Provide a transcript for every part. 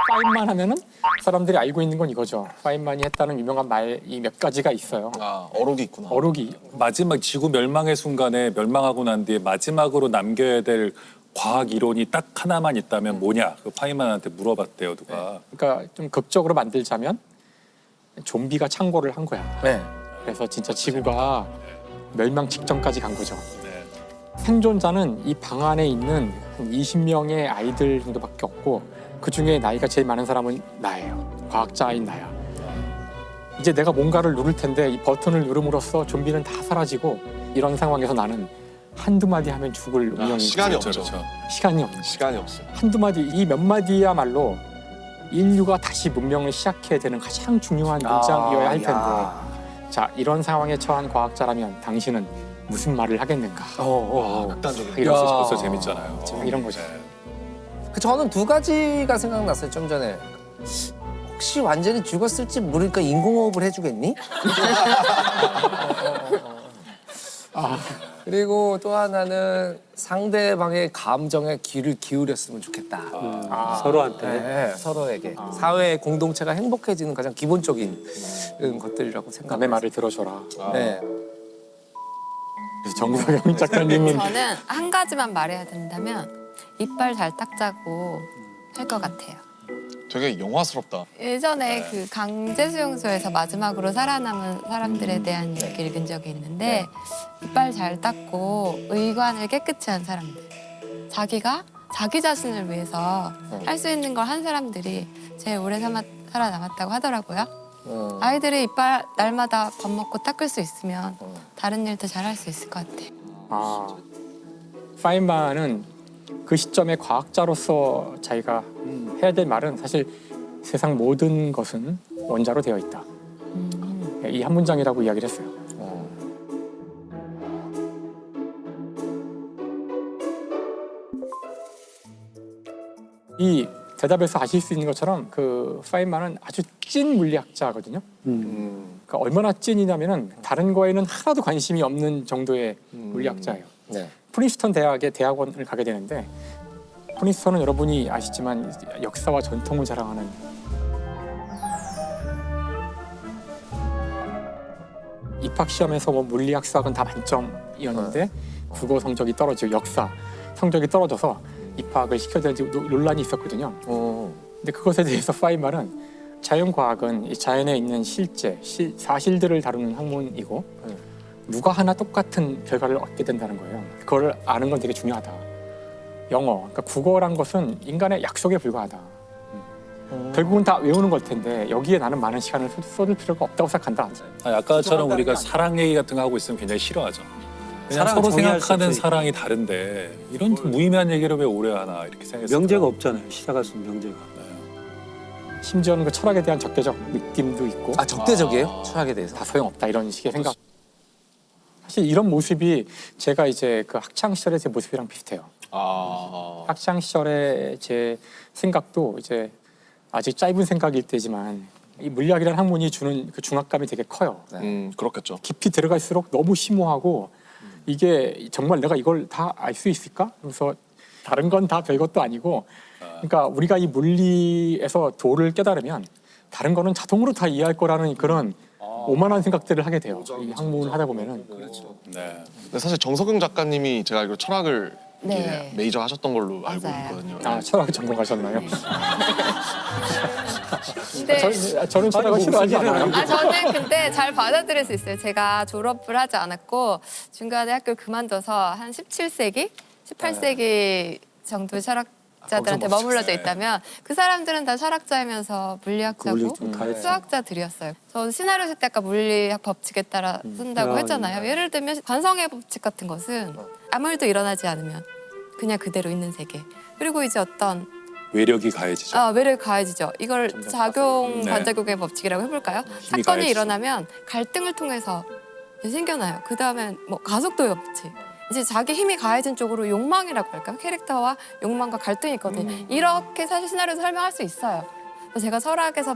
파인만 하면은 사람들이 알고 있는 건 이거죠. 파인만이 했다는 유명한 말이 몇 가지가 있어요. 아, 어록이 있구나. 어록이 마지막 지구 멸망의 순간에 멸망하고 난 뒤에 마지막으로 남겨야 될 과학 이론이 딱 하나만 있다면 뭐냐? 그 파인만한테 물어봤대요, 누가. 그러니까 좀 극적으로 만들자면 좀비가 창궐을 한 거야. 네. 그래서 진짜 지구가 멸망 직전까지 간 거죠. 네. 생존자는 이 방 안에 있는 한 20명의 아이들 정도밖에 없고 그중에 나이가 제일 많은 사람은 나예요. 과학자인 나야. 이제 내가 뭔가를 누를 텐데 이 버튼을 누름으로써 좀비는 다 사라지고 이런 상황에서 나는 한두 마디 하면 죽을 운명이 시간이 그렇죠, 없죠. 그렇죠. 시간이 없는 거예요. 시간이 없어. 한두 마디 이 몇 마디야말로 인류가 다시 문명을 시작해야 되는 가장 중요한 문장이어야 할 텐데 자 이런 상황에 처한 과학자라면 당신은 무슨 말을 하겠는가 극단적인. 이런 야, 거죠. 벌써 재밌잖아요. 이런 거죠. 저는 두 가지가 생각났어요. 좀 전에 혹시 완전히 죽었을지 모르니까 인공호흡을 해주겠니? 그리고 또 하나는 상대방의 감정에 귀를 기울였으면 좋겠다. 서로한테. 네, 서로에게 사회 공동체가 행복해지는 가장 기본적인 것들이라고 남의 생각해요. 말을 들어줘라. 네. 그래서 정석영 작가님은 저는 한 가지만 말해야 된다면 이빨 잘 닦자고 할 것 같아요. 되게 영화스럽다. 예전에 그 강제수용소에서 마지막으로 살아남은 사람들에 대한 이야기를 읽은 적이 있는데 이빨 잘 닦고 의관을 깨끗이 한 사람들, 자기가 자기 자신을 위해서 할 수 있는 걸 한 사람들이 제일 오래 살아남았다고 하더라고요. 아이들이 이빨 날마다 밥 먹고 닦을 수 있으면 다른 일도 잘 할 수 있을 것 같아요. 파인만은 그 시점에 과학자로서 자기가 해야 될 말은 사실 세상 모든 것은 원자로 되어 있다. 이 한 문장이라고 이야기를 했어요. 이 대답에서 아실 수 있는 것처럼 그 파인만은 아주 찐 물리학자거든요. 그러니까 얼마나 찐이냐면은 다른 거에는 하나도 관심이 없는 정도의 물리학자예요. 네. 프린스턴 대학의 대학원을 가게 되는데 프린스턴은 여러분이 아시지만 역사와 전통을 자랑하는 입학 시험에서 뭐 물리학 수학은 다 만점이었는데 국어 성적이 떨어지고 역사 성적이 떨어져서 입학을 시켜야 되는지 논란이 있었거든요. 근데 그것에 대해서 파인만은 자연과학은 이 자연에 있는 실제 사실들을 다루는 학문이고 누가 하나 똑같은 결과를 얻게 된다는 거예요. 그걸 아는 건 되게 중요하다. 영어, 그러니까 국어란 것은 인간의 약속에 불과하다. 결국은 다 외우는 걸 텐데 여기에 나는 많은 시간을 쏟을 필요가 없다고 생각한다. 아까처럼 우리가 사랑 얘기 같은 거 하고 있으면 굉장히 싫어하죠. 그냥 사랑은 서로 정의할 수 생각하는 없으니까. 사랑이 다른데 이런 무의미한 얘기를 왜 오래 하나 이렇게 생각했어요. 명제가 없잖아요. 시작할 수 있는 명제가. 심지어는 그 철학에 대한 적대적 느낌도 있고 아, 적대적이에요? 철학에 대해서? 다 소용없다 이런 식의 생각. 사실 이런 모습이 제가 이제 그 학창 시절의 제 모습이랑 비슷해요. 학창 시절의 제 생각도 이제 아직 짧은 생각일 때지만 이 물리학이라는 학문이 주는 그 중압감이 되게 커요. 그렇겠죠. 깊이 들어갈수록 너무 심오하고 이게 정말 내가 이걸 다 알 수 있을까? 그래서 다른 건 다 별것도 아니고 그러니까 우리가 이 물리에서 도를 깨달으면 다른 거는 자동으로 다 이해할 거라는 그런 오만한 생각들을 하게 돼요. 이 학문을 하다 보면은. 네. 근데 사실 정석영 작가님이 제가 알기로 철학을 네. 이게 메이저 하셨던 걸로 알고 맞아요. 있거든요. 아, 철학을 전공하셨나요? 근데 저는 철학을 싫어하지 않아요. 저는 근데 잘 받아들일 수 있어요. 제가 졸업을 하지 않았고 중간에 학교를 그만둬서 한 17세기, 18세기 정도의 철학자들한테 머물러져 있다면 그 사람들은 다 철학자이면서 물리학자고 다 했죠. 수학자들이었어요. 저 시나리오 쓸 때 아까 물리학 법칙에 따라 쓴다고 했잖아요. 예를 들면 관성의 법칙 같은 것은 아무 일도 일어나지 않으면 그냥 그대로 있는 세계. 그리고 이제 어떤 외력이 가해지죠. 매력이 가해지죠. 이걸 작용 네. 반작용의 법칙이라고 해볼까요? 힘이 사건이 가해지죠. 일어나면 갈등을 통해서 생겨나요. 그 다음에 뭐 가속도의 법칙. 이제 자기 힘이 가해진 쪽으로 욕망이라고 할까요? 캐릭터와 욕망과 갈등이 있거든요. 이렇게 사실 시나리오에서 설명할 수 있어요. 그래서 제가 철학에서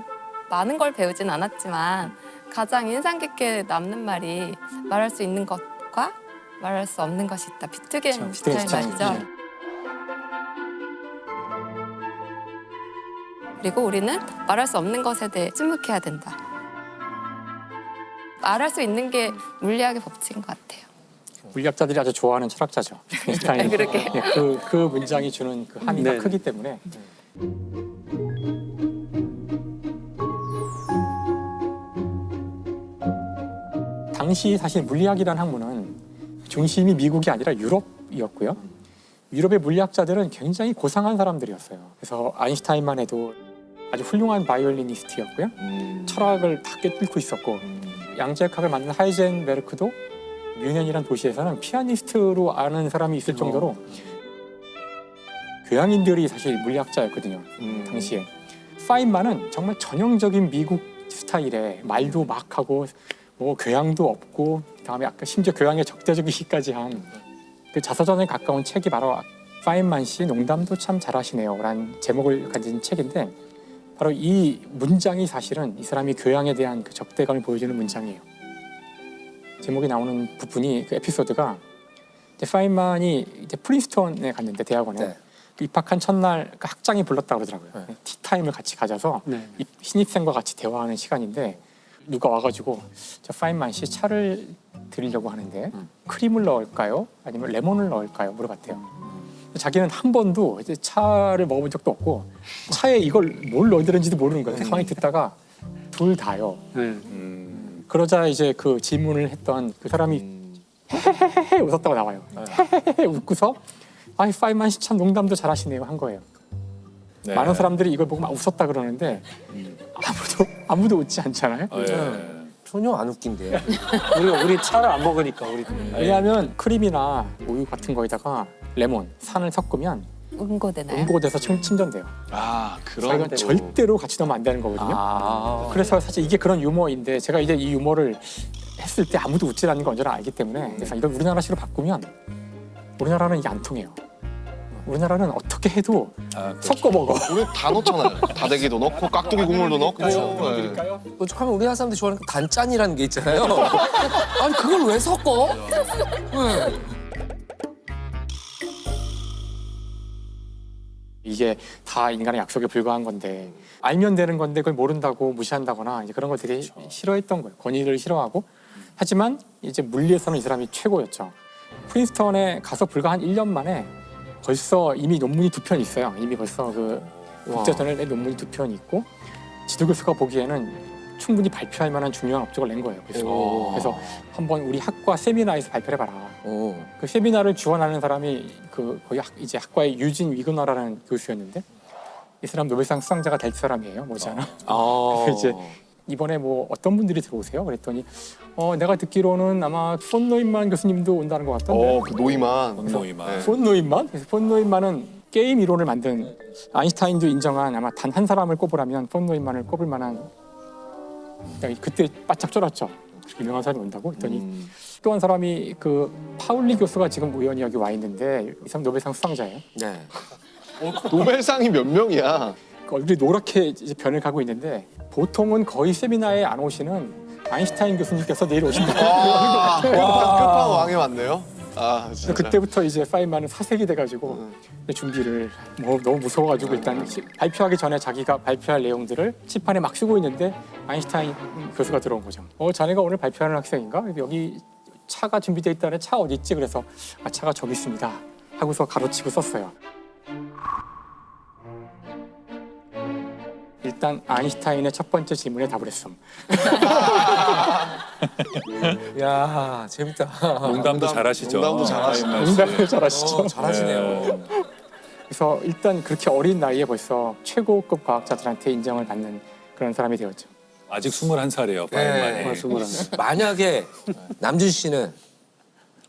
많은 걸 배우진 않았지만 가장 인상 깊게 남는 말이 말할 수 있는 것과 말할 수 없는 것이 있다. 비트겐슈타인 비트겐슈타인. 말이죠. 그리고 우리는 말할 수 없는 것에 대해 침묵해야 된다. 말할 수 있는 게 물리학의 법칙인 것 같아요. 물리학자들이 아주 좋아하는 철학자죠. 아인슈타인. 그렇게. 그 문장이 주는 그 함의가 네. 크기 때문에 당시 사실 물리학이라는 학문은 중심이 미국이 아니라 유럽이었고요. 유럽의 물리학자들은 굉장히 고상한 사람들이었어요. 그래서 아인슈타인만 해도 아주 훌륭한 바이올리니스트였고요. 철학을 다 꿰뚫고 있었고 양자역학을 만든 하이젠베르크도 뮌헨이라는 도시에서는 피아니스트로 아는 사람이 있을 정도로 교양인들이 사실 물리학자였거든요. 당시에. 파인만은 정말 전형적인 미국 스타일의 말도 막 하고 뭐 교양도 없고 그다음에 아까 심지어 교양에 적대적이기까지 한 그 자서전에 가까운 책이 바로 파인만 씨 농담도 참 잘하시네요 라는 제목을 가진 책인데 바로 이 문장이 사실은 이 사람이 교양에 대한 그 적대감을 보여주는 문장이에요. 제목에 나오는 부분이 그 에피소드가 이제 파인만이 이제 프린스턴에 갔는데 대학원에 네. 그 입학한 첫날 그 학장이 불렀다고 그러더라고요. 티타임을 같이 가져서 네. 이 신입생과 같이 대화하는 시간인데 누가 와가지고 저 파인만 씨 차를 드리려고 하는데 크림을 넣을까요? 아니면 레몬을 넣을까요? 물어봤대요. 자기는 한 번도 이제 차를 먹어본 적도 없고 차에 이걸 뭘 넣어드는지도 모르는 거예요. 가만히 듣다가 둘 다요. 네. 그러자 이제 그 질문을 했던 그 사람이 헤헤헤헤 웃었다고 나와요. 헤헤헤 웃고서 아이 파인만 씨 참 농담도 잘하시네요 한 거예요. 네. 많은 사람들이 이걸 보고 막 웃었다 그러는데 아무도 웃지 않잖아요. 예. 전혀 안 웃긴데. 우리 차를 안 먹으니까 우리. 왜냐하면 크림이나 우유 같은 거에다가 레몬, 산을 섞으면 응고되나요? 응고돼서 침전돼요. 아 그러니까 그런 이건 절대로 같이 넣으면 안 되는 거거든요. 아. 그래서 사실 이게 그런 유머인데 제가 이제 이 유머를 했을 때 아무도 웃지 않는 걸 언제나 알기 때문에 그래서 이걸 우리나라식으로 바꾸면 우리나라는 이게 안 통해요. 우리나라는 어떻게 해도 아, 그렇죠. 섞어 먹어. 우리 다 넣잖아요. 다대기도 넣고 깍두기 국물도 넣고. 네. 그러니까요. 하면 우리나라 사람들이 좋아하는 그 단짠이라는 게 있잖아요. 아니 그걸 왜 섞어? 네. 이게 다 인간의 약속에 불과한 건데 알면 되는 건데 그걸 모른다고 무시한다거나 이제 그런 걸 되게 싫어했던 거예요. 권위를 싫어하고 하지만 이제 물리에서는 이 사람이 최고였죠. 프린스턴에 가서 불과 한 1년 만에 벌써 이미 논문이 2편 있어요. 이미 벌써 그 국제전을 낸 논문이 2편 있고 지도 교수가 보기에는 충분히 발표할 만한 중요한 업적을 낸 거예요. 그래서 한번 우리 학과 세미나에서 발표해봐라. 오. 그 세미나를 주원하는 사람이 그 거기 이제 학과의 유진 위그너라는 교수였는데 이 사람 노벨상 수상자가 될 사람이에요. 뭐지않아. 이제 이번에 뭐 어떤 분들이 들어오세요? 그랬더니 내가 듣기로는 아마 폰 노임만 교수님도 온다는 것 같던데. 그 노이만. 노이만. 네. 폰 노임만? 그래서 폰 노임만은 게임 이론을 만든 아인슈타인도 인정한 아마 단 한 사람을 꼽으라면 폰 노임만을 꼽을 만한 그때 바짝 쫄았죠. 유명한 사람이 온다고 했더니 또 한 사람이 그 파울리 교수가 지금 우연히 여기 와 있는데 이 사람 노벨상 수상자예요. 네. 노벨상이 몇 명이야? 얼굴이 노랗게 이제 변을 가고 있는데 보통은 거의 세미나에 안 오시는 아인슈타인 교수님께서 내일 오신다. 끝판왕이 왔네요. 아 진짜. 그때부터 이제 파인만은 사색이 돼가지고 준비를 너무 무서워가지고 일단 발표하기 전에 자기가 발표할 내용들을 칠판에 막 쓰고 있는데 아인슈타인 교수가 들어온 거죠. 자네가 오늘 발표하는 학생인가? 여기 차가 준비돼 있다네. 차 어디 있지? 그래서 차가 저기 있습니다. 하고서 가로치고 썼어요. 일단 아인슈타인의 첫 번째 질문에 답을 했음. 야 재밌다. 농담도 잘하시죠. 농담도 잘하시네. 농담을 잘하시죠. 잘하시네요. 그래서 일단 그렇게 어린 나이에 벌써 최고급 과학자들한테 인정을 받는 그런 사람이 되었죠. 아직 21살이에요. 네. 파인만이. 스물한. 만약에 남준 씨는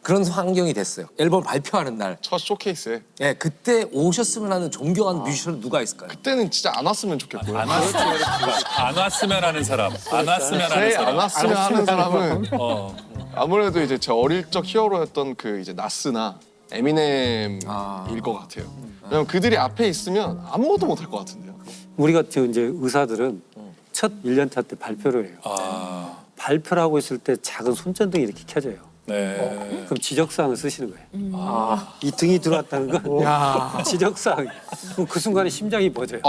그런 환경이 됐어요. 앨범 발표하는 날. 첫 쇼케이스에. 예, 그때 오셨으면 하는 존경하는 뮤지션은 누가 있을까요? 그때는 진짜 안 왔으면 좋겠고요. 안 왔으면 하는 사람. 안 왔으면 하는 제일 사람. 안 왔으면 하는 사람은 어. 아무래도 이제 제 어릴 적 히어로였던 그 이제 나스나 에미넴일 것 같아요. 왜냐면 그들이 앞에 있으면 아무것도 못할 것 같은데요. 우리 같은 이제 의사들은 첫 1년차 때 발표를 해요. 아. 발표를 하고 있을 때 작은 손전등이 이렇게 켜져요. 네. 그럼 지적사항을 쓰시는 거예요. 아, 이 등이 들어왔다는 건 야, 지적사항. 그럼 그 순간에 심장이 멎어요.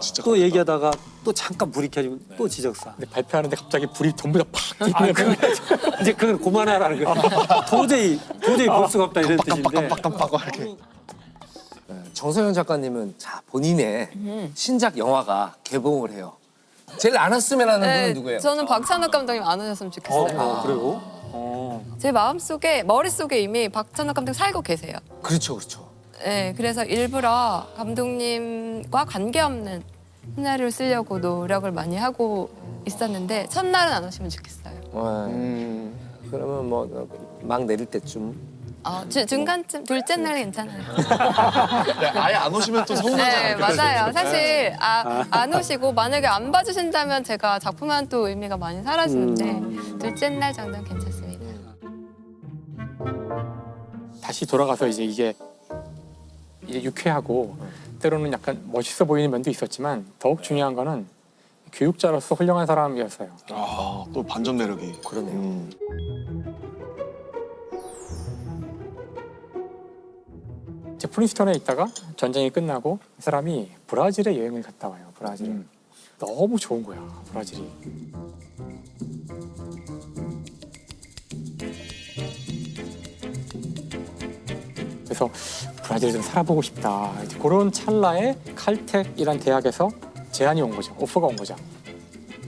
진짜. 또 얘기하다가 또 잠깐 불이 켜지면 또 지적사항. 근데 발표하는데 갑자기 불이 전부 다팍 아, 이제 그건 그만하라는 거예요. 도저히 볼 수가 없다 이런 뜻인데. 깜빡깜빡 이렇게. 정서영 작가님은 자 본인의 신작 영화가 개봉을 해요. 제일 안 왔으면 하는 분은 누구예요? 저는 박찬욱 감독님 안 오셨으면 좋겠어요. 그리고 제 마음속에 머릿속에 이미 박찬욱 감독 살고 계세요. 그렇죠, 그렇죠. 네, 그래서 일부러 감독님과 관계없는 시나리오를 쓰려고 노력을 많이 하고 있었는데 첫날은 안 오시면 좋겠어요. 그러면 뭐 막 내릴 때쯤. 중간쯤 둘째 날 괜찮아요. 아예 안 오시면 또 서운하지 네, 않을까요? 맞아요. 사실 안 오시고 만약에 안 봐주신다면 제가 작품한 또 의미가 많이 사라지는데 둘째 날 정도는 괜찮습니다. 다시 돌아가서 이제 이게 유쾌하고 때로는 약간 멋있어 보이는 면도 있었지만 더욱 중요한 거는 교육자로서 훌륭한 사람이었어요. 또 반전 매력이. 그러네요. 이제 프린스턴에 있다가 전쟁이 끝나고 이 사람이 브라질에 여행을 갔다 와요. 브라질. 너무 좋은 거야, 브라질이. 그래서 브라질에 좀 살아보고 싶다. 이제 그런 찰나에 칼텍이란 대학에서 제안이 온 거죠. 오퍼가 온 거죠.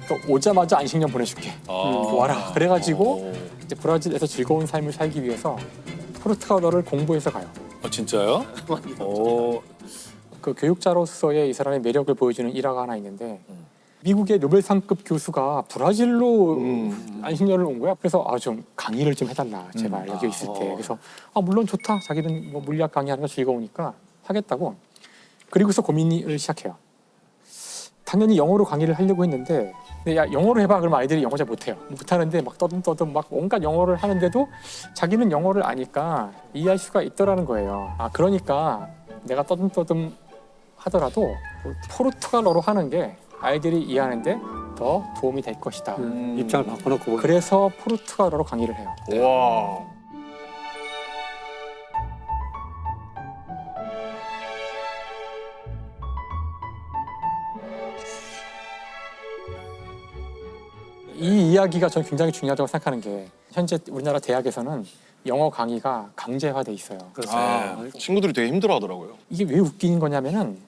또 오자마자 안식년 보내줄게. 와라. 그래가지고 이제 브라질에서 즐거운 삶을 살기 위해서 포르투갈어를 공부해서 가요. 진짜요? 그 교육자로서의 이 사람의 매력을 보여주는 일화가 하나 있는데 미국의 노벨상급 교수가 브라질로 안식년을 온 거야. 그래서 좀 강의를 좀 해달라 제발 여기 있을 때. 그래서 물론 좋다. 자기는 뭐 물리학 강의하는 거 즐거우니까 하겠다고. 그리고서 고민을 시작해요. 당연히 영어로 강의를 하려고 했는데 근데 야 영어로 해봐 그러면 아이들이 영어 잘 못해요. 못하는데 막 떠듬떠듬 막 온갖 영어를 하는데도 자기는 영어를 아니까 이해할 수가 있더라는 거예요. 그러니까 내가 떠듬떠듬 하더라도 포르투갈어로 하는 게 아이들이 이해하는데 더 도움이 될 것이다. 입장을 바꿔놓고 보면 그래서 포르투갈어로 강의를 해요. 와. 이 이야기가 저는 굉장히 중요하다고 생각하는 게 현재 우리나라 대학에서는 영어 강의가 강제화돼 있어요. 친구들이 되게 힘들어하더라고요. 이게 왜 웃긴 거냐면은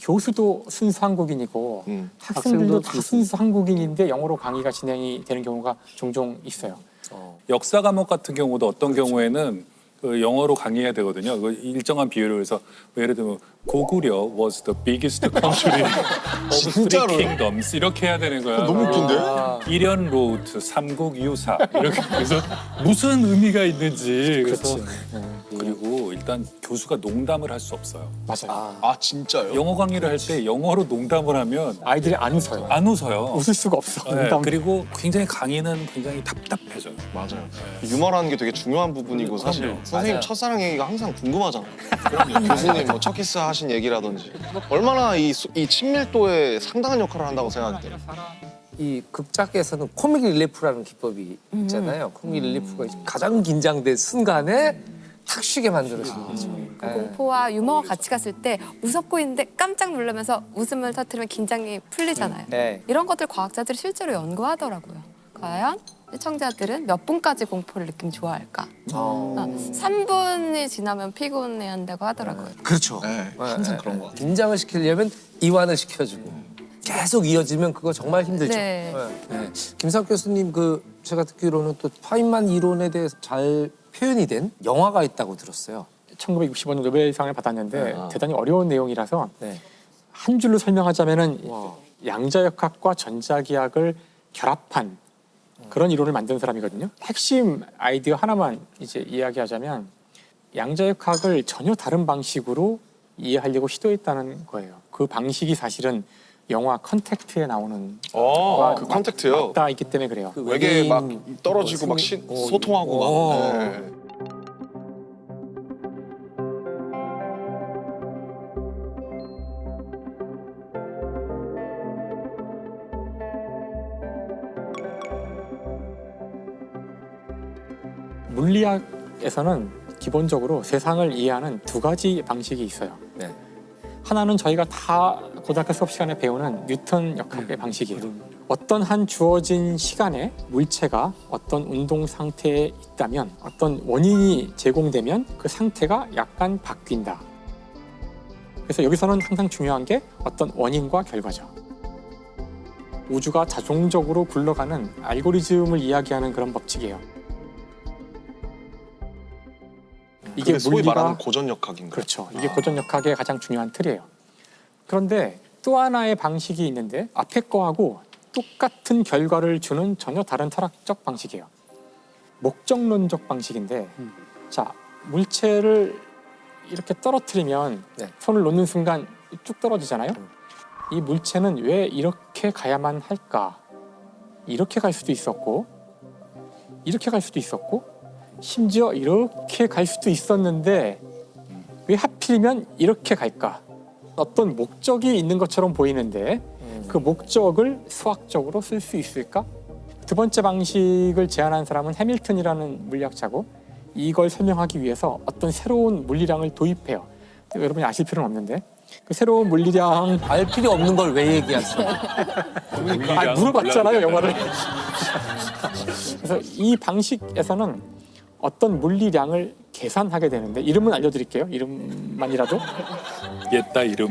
교수도 순수 한국인이고 학생들도 다 순수 한국인인데 영어로 강의가 진행이 되는 경우가 종종 있어요. 역사 과목 같은 경우도 어떤 경우에는 그 영어로 강의해야 되거든요. 그 일정한 비율을 해서 예를 들면 고구려 was the biggest country of three 진짜로요? kingdoms 이렇게 해야 되는 거야. 너무 웃긴데? 일연 로드 삼국 유사 이렇게 그래서 무슨 의미가 있는지 그래서 그리고 일단 교수가 농담을 할 수 없어요. 맞아요. 진짜요? 영어 강의를 할 때 영어로 농담을 하면 아이들이 안 웃어요. 안 웃어요. 웃을 수가 없어. 네, 농담. 그리고 굉장히 강의는 굉장히 답답해져요. 맞아요. 유머라는 게 되게 중요한 부분이고 사실 그럼요. 선생님 맞아요. 첫사랑 얘기가 항상 궁금하잖아요. 교수님 뭐 첫 키스 하신 얘기라든지 얼마나 이 친밀도에 상당한 역할을 한다고 생각해요. 이 극작에서는 코믹 릴리프라는 기법이 있잖아요. 코믹 릴리프가 가장 긴장된 순간에 탁 쉬게 만들어주는 거죠. 네. 공포와 유머가 같이 갔을 때 무섭고 있는데 깜짝 놀라면서 웃음을 터뜨리면 긴장이 풀리잖아요. 네. 이런 것들 과학자들이 실제로 연구하더라고요. 과연 시청자들은 몇 분까지 공포를 느끼면 좋아할까? 3분이 지나면 피곤해한다고 하더라고요. 그렇죠. 네, 항상 그런 것 같아요. 긴장을 시키려면 이완을 시켜주고 계속 이어지면 그거 정말 힘들죠. 네. 네. 김사학 교수님 제가 듣기로는 또 파인만 이론에 대해서 잘 표현이 된 영화가 있다고 들었어요. 1965년 노벨상을 받았는데 대단히 어려운 내용이라서 네. 한 줄로 설명하자면은 양자역학과 전자기학을 결합한 그런 이론을 만든 사람이거든요. 핵심 아이디어 하나만 이제 이야기하자면 양자역학을 전혀 다른 방식으로 이해하려고 시도했다는 거예요. 그 방식이 사실은 영화 컨택트에 나오는 그 컨택트요? 맞닿아 있기 때문에 그래요. 외계 막 떨어지고 막 소통하고 막. 네. 물리학에서는 기본적으로 세상을 이해하는 두 가지 방식이 있어요. 네. 하나는 저희가 다 고등학교 수업 시간에 배우는 뉴턴 역학의 방식이에요. 어떤 한 주어진 시간에 물체가 어떤 운동 상태에 있다면 어떤 원인이 제공되면 그 상태가 약간 바뀐다. 그래서 여기서는 항상 중요한 게 어떤 원인과 결과죠. 우주가 자동적으로 굴러가는 알고리즘을 이야기하는 그런 법칙이에요. 이게 소위 말하는 고전역학인가요? 그렇죠. 이게 고전역학의 가장 중요한 틀이에요. 그런데 또 하나의 방식이 있는데 앞에 거하고 똑같은 결과를 주는 전혀 다른 철학적 방식이에요. 목적론적 방식인데 자, 물체를 이렇게 떨어뜨리면 네. 손을 놓는 순간 쭉 떨어지잖아요. 이 물체는 왜 이렇게 가야만 할까? 이렇게 갈 수도 있었고 이렇게 갈 수도 있었고 심지어 이렇게 갈 수도 있었는데 왜 하필이면 이렇게 갈까? 어떤 목적이 있는 것처럼 보이는데 그 목적을 수학적으로 쓸 수 있을까? 두 번째 방식을 제안한 사람은 해밀턴이라는 물리학자고 이걸 설명하기 위해서 어떤 새로운 물리량을 도입해요. 여러분이 아실 필요는 없는데 그 새로운 물리량 알 필요 없는 걸 왜 얘기하세요? 물어봤잖아요 영화를. 그래서 이 방식에서는 어떤 물리량을 계산하게 되는데 이름은 알려드릴게요. 이름만이라도. 옛다 이름.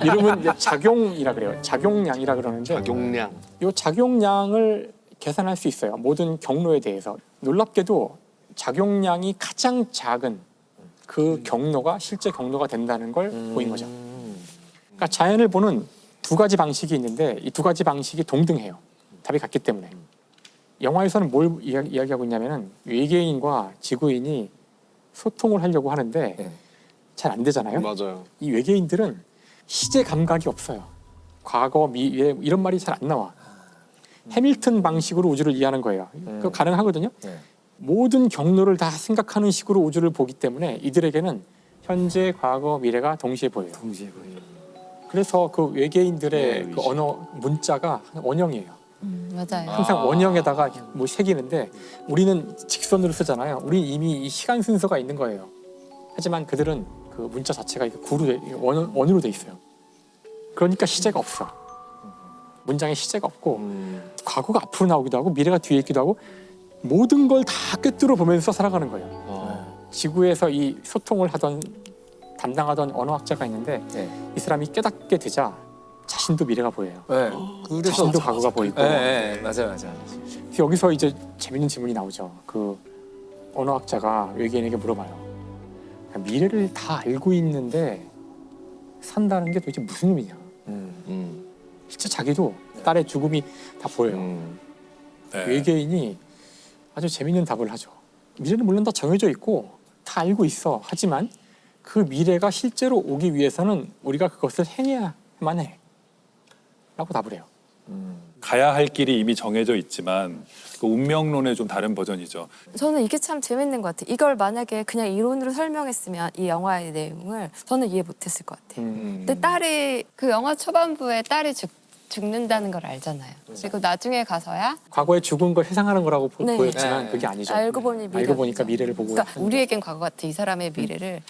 이름은 이제 작용이라 그래요. 작용량이라 그러는데 작용량. 이 작용량을 계산할 수 있어요. 모든 경로에 대해서. 놀랍게도 작용량이 가장 작은 그 경로가 실제 경로가 된다는 걸 보인 거죠. 그러니까 자연을 보는 두 가지 방식이 있는데 이 두 가지 방식이 동등해요. 답이 같기 때문에. 영화에서는 뭘 이야기하고 있냐면은 외계인과 지구인이 소통을 하려고 하는데 네. 잘 안 되잖아요. 맞아요. 이 외계인들은 시제 감각이 없어요. 과거, 미래 이런 말이 잘 안 나와. 해밀턴 방식으로 우주를 이해하는 거예요. 그거 가능하거든요. 네. 모든 경로를 다 생각하는 식으로 우주를 보기 때문에 이들에게는 현재, 과거, 미래가 동시에 보여요. 동시에 보여요. 그래서 그 외계인들의 네, 그 언어 문자가 원형이에요. 맞아요. 항상 원형에다가 뭐 새기는데 우리는 직선으로 쓰잖아요. 우리 이미 이 시간 순서가 있는 거예요. 하지만 그들은 그 문자 자체가 이렇게 원으로 돼 있어요. 그러니까 시제가 없어. 문장에 시제가 없고 과거가 앞으로 나오기도 하고 미래가 뒤에 있기도 하고 모든 걸 다 꿰뚫어 보면서 살아가는 거예요. 지구에서 이 소통을 담당하던 언어학자가 있는데 네. 이 사람이 깨닫게 되자 자신도 미래가 보여요. 네. 그래서 자신도 과거가 보이고. 네, 맞아요. 그래서 여기서 이제 재밌는 질문이 나오죠. 그 언어학자가 외계인에게 물어봐요. 미래를 다 알고 있는데 산다는 게 도대체 무슨 의미냐? 실제 자기도 딸의 죽음이 다 보여요. 네. 외계인이 아주 재밌는 답을 하죠. 미래는 물론 다 정해져 있고 다 알고 있어. 하지만 그 미래가 실제로 오기 위해서는 우리가 그것을 행해야만 해. 라고 답을 해요. 가야 할 길이 이미 정해져 있지만 그 운명론의 좀 다른 버전이죠. 저는 이게 참 재밌는 것 같아요. 이걸 만약에 그냥 이론으로 설명했으면 이 영화의 내용을 저는 이해 못했을 것 같아요. 근데 딸이 그 영화 초반부에 딸이 죽는다는 걸 알잖아요. 그리고 나중에 가서야 과거에 죽은 걸 회상하는 거라고 네. 보였지만 네. 그게 아니죠. 알고 보니 미래. 알고 보니까 미래를 보고. 그러니까 우리에겐 과거 같아. 이 사람의 미래를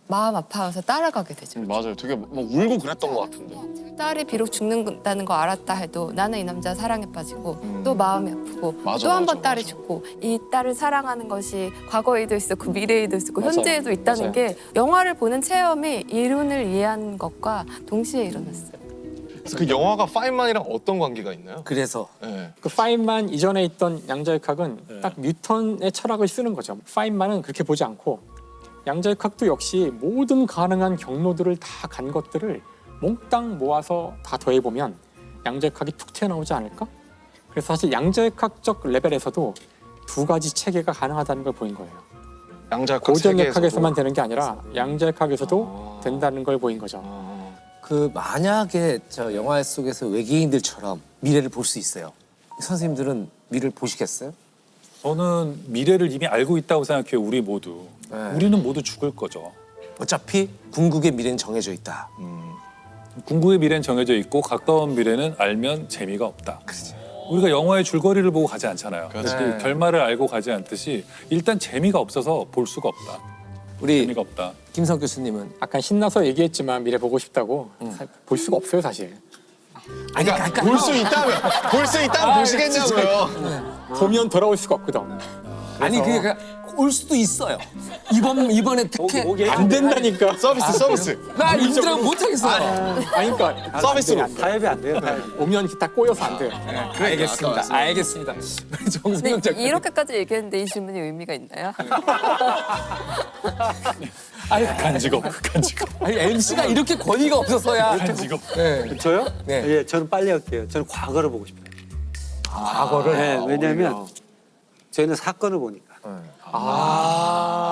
마음 아파서 따라가게 되죠. 맞아요. 되게 막 울고 그랬던 것 같은데. 딸이 비록 죽는다는 거 알았다 해도 나는 이 남자 사랑에 빠지고 또 마음이 아프고 맞아, 또 한 번 맞아, 딸이 맞아. 죽고 이 딸을 사랑하는 것이 과거에도 있었고 미래에도 있었고 맞아요. 현재에도 있다는 맞아요. 게 영화를 보는 체험이 이론을 이해하는 것과 동시에 일어났어요. 그래서 그 영화가 파인만이랑 어떤 관계가 있나요? 그래서 네. 그 파인만 이전에 있던 양자역학은 딱 뉴턴의 철학을 쓰는 거죠. 파인만은 그렇게 보지 않고 양자역학도 역시 모든 가능한 경로들을 다 간 것들을 몽땅 모아서 다 더해보면 양자역학이 툭 튀어나오지 않을까? 그래서 사실 양자역학적 레벨에서도 두 가지 체계가 가능하다는 걸 보인 거예요. 양자역학 고전역학에서만 세계에서도. 되는 게 아니라 양자역학에서도 아. 된다는 걸 보인 거죠. 그 만약에 저 영화 속에서 외계인들처럼 미래를 볼 수 있어요. 선생님들은 미래를 보시겠어요? 저는 미래를 이미 알고 있다고 생각해요. 우리 모두. 네. 우리는 모두 죽을 거죠. 어차피 궁극의 미래는 정해져 있다. 궁극의 미래는 정해져 있고 가까운 미래는 알면 재미가 없다. 우리가 영화의 줄거리를 보고 가지 않잖아요. 그렇죠. 그 결말을 알고 가지 않듯이 일단 재미가 없어서 볼 수가 없다. 우리 재미가 없다. 김성 교수님은 아까 신나서 얘기했지만 미래 보고 싶다고 볼 수가 없어요 사실. 그러니까 볼 수 있다면 보시겠냐고요. 보면 돌아올 수가 없거든. 아니 그게 올 수도 있어요. 이번에 특혜 안 된다니까. 서비스. 나 이분들하고 못 하겠어. 아니 그러니까 서비스로. 안 돼. 타협이 안 돼요. 오면 이렇게 다 꼬여서 안 돼. 알겠습니다. 알겠습니다. 정승영 근데 작가. 이렇게까지 얘기했는데 이 질문이 의미가 있나요? 간직업. 아니 MC가 이렇게 권위가 없어서야. 간직업. 네. 저요? 네. 예, 저는 빨리 할게요. 저는 과거를 보고 싶어요. 과거를. 네, 왜냐하면 저희는 사건을 보니까.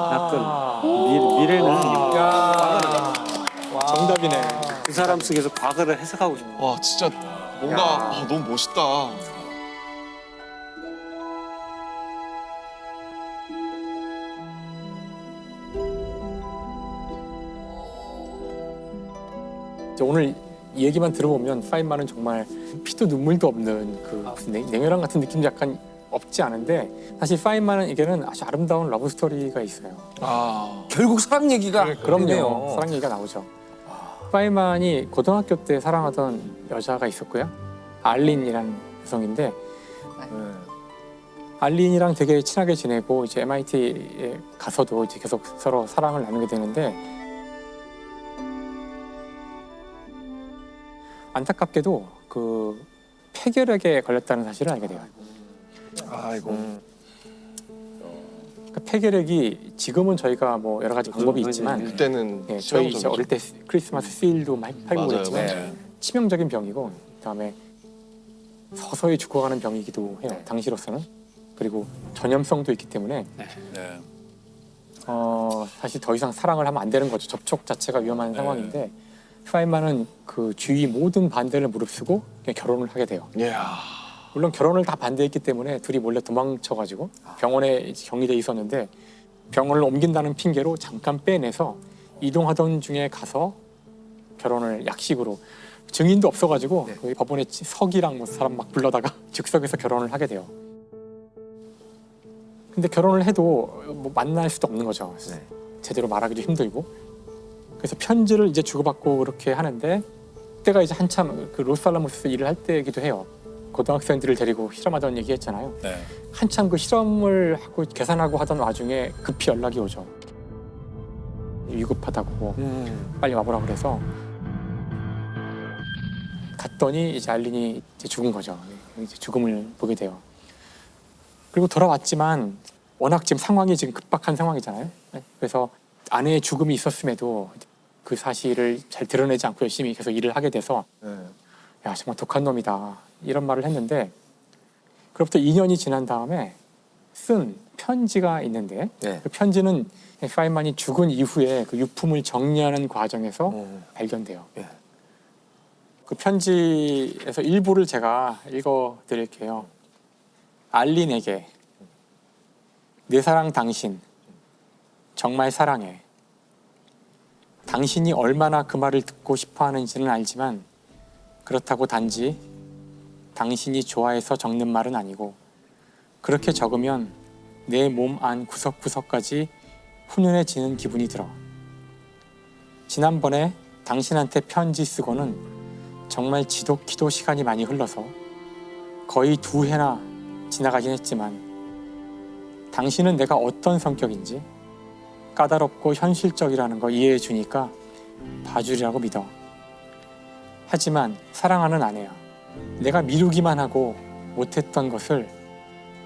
사건. 미래는 정답이네. 그 사람 속에서 과거를 해석하고 싶어요. 와 진짜 뭔가 너무 멋있다. 이제 오늘 이 얘기만 들어보면 파인만은 정말 피도 눈물도 없는 그 무슨 냉혈한 같은 느낌도 약간 없지 않은데 사실 파인만은 이게는 아주 아름다운 러브 스토리가 있어요. 결국 사랑 얘기가 그럼요. 되네요. 사랑 얘기가 나오죠. 파인만이 고등학교 때 사랑하던 여자가 있었고요. 알린이라는 여성인데 알린이랑 되게 친하게 지내고 이제 MIT에 가서도 이제 계속 서로 사랑을 나누게 되는데 안타깝게도 그 폐결핵에 걸렸다는 사실을 알게 돼요. 아이고. 그 폐결핵이 지금은 저희가 뭐 여러 가지 방법이 있지만 그때는 예, 저희 이제 어릴 때 크리스마스 시일도 많이 팔고 맞아요, 그랬지만 맞아요. 치명적인 병이고 그다음에 서서히 죽어가는 병이기도 해요. 당시로서는. 그리고 전염성도 있기 때문에 네. 사실 더 이상 사랑을 하면 안 되는 거죠. 접촉 자체가 위험한 상황인데 파인만은 그 주위 모든 반대를 무릅쓰고 그냥 결혼을 하게 돼요. 이야. 물론 결혼을 다 반대했기 때문에 둘이 몰래 도망쳐가지고 병원에 이제 격리돼 있었는데 병원을 옮긴다는 핑계로 잠깐 빼내서 이동하던 중에 가서 결혼을 약식으로 증인도 없어가지고 그 법원에 석이랑 뭐 사람 막 불러다가 즉석에서 결혼을 하게 돼요. 근데 결혼을 해도 뭐 만날 수도 없는 거죠. 제대로 말하기도 힘들고. 그래서 편지를 이제 주고받고 그렇게 하는데 그때가 이제 한참 그 로스알라모스에서 일을 할 때이기도 해요. 고등학생들을 데리고 실험하던 얘기 했잖아요. 네. 한참 그 실험을 하고 계산하고 하던 와중에 급히 연락이 오죠. 위급하다고 빨리 와보라 그래서 갔더니 이제 알린이 이제 죽은 거죠. 이제 죽음을 보게 돼요. 그리고 돌아왔지만 워낙 지금 상황이 지금 급박한 상황이잖아요. 그래서 아내의 죽음이 있었음에도 그 사실을 잘 드러내지 않고 열심히 계속 일을 하게 돼서 야 정말 독한 놈이다 이런 말을 했는데 그로부터 2년이 지난 다음에 쓴 편지가 있는데 그 편지는 파인만이 죽은 이후에 그 유품을 정리하는 과정에서 발견돼요. 그 편지에서 일부를 제가 읽어드릴게요. 알린에게 내 사랑 당신 정말 사랑해. 당신이 얼마나 그 말을 듣고 싶어 하는지는 알지만 그렇다고 단지 당신이 좋아해서 적는 말은 아니고 그렇게 적으면 내 몸 안 구석구석까지 훈훈해지는 기분이 들어. 지난번에 당신한테 편지 쓰고는 정말 지독히도 시간이 많이 흘러서 거의 2해나 지나가긴 했지만 당신은 내가 어떤 성격인지 까다롭고 현실적이라는 거 이해해 주니까 봐주리라고 믿어. 하지만 사랑하는 아내야. 내가 미루기만 하고 못했던 것을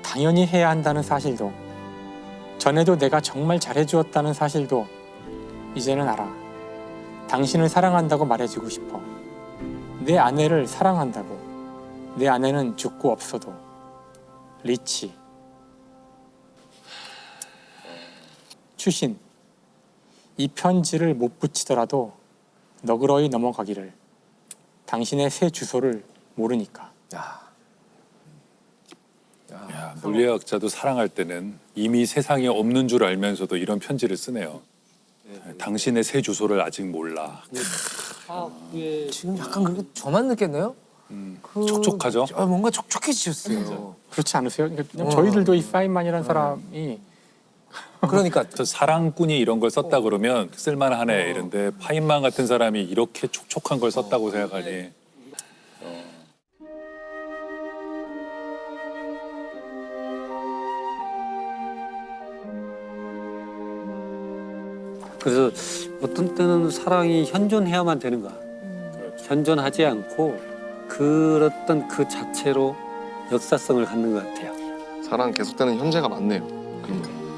당연히 해야 한다는 사실도 전에도 내가 정말 잘해주었다는 사실도 이제는 알아. 당신을 사랑한다고 말해주고 싶어. 내 아내를 사랑한다고. 내 아내는 죽고 없어도. 리치. 추신. 이 편지를 못 붙이더라도 너그러이 넘어가기를. 당신의 새 주소를 모르니까. 야, 물리학자도 사랑할 때는 이미 세상에 없는 줄 알면서도 이런 편지를 쓰네요. 당신의 새 주소를 아직 몰라. 지금 약간 그렇게 저만 느꼈나요? 촉촉하죠? 뭔가 촉촉해지셨어요. 그렇지 않으세요? 그러니까 그냥 저희들도 이 사인만이라는 사람이 그러니까 저 사랑꾼이 이런 걸 썼다 그러면 쓸만하네 이런데 파인만 같은 사람이 이렇게 촉촉한 걸 썼다고 생각하니 그래서 어떤 때는 사랑이 현존해야만 되는 거야. 현존하지 않고 그 어떤 그 자체로 역사성을 갖는 것 같아요. 사랑 계속되는 현재가 많네요.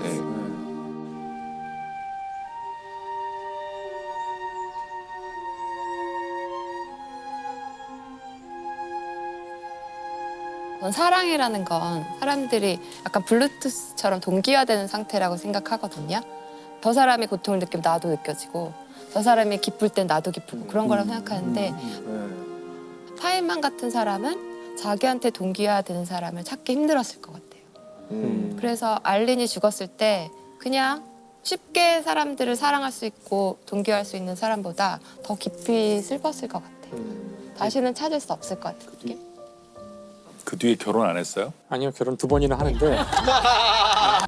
네. 사랑이라는 건 사람들이 약간 블루투스처럼 동기화되는 상태라고 생각하거든요. 저 사람이 고통을 느끼면 나도 느껴지고 저 사람이 기쁠 땐 나도 기쁘고 그런 거라고 생각하는데 파인만 같은 사람은 자기한테 동기화되는 사람을 찾기 힘들었을 것 같아요. 그래서 알린이 죽었을 때 그냥 쉽게 사람들을 사랑할 수 있고 동기화할 수 있는 사람보다 더 깊이 슬펐을 것 같아요. 다시는 찾을 수 없을 것 같은 느낌? 그 뒤에 결혼 안 했어요? 아니요 결혼 2번이나 하는데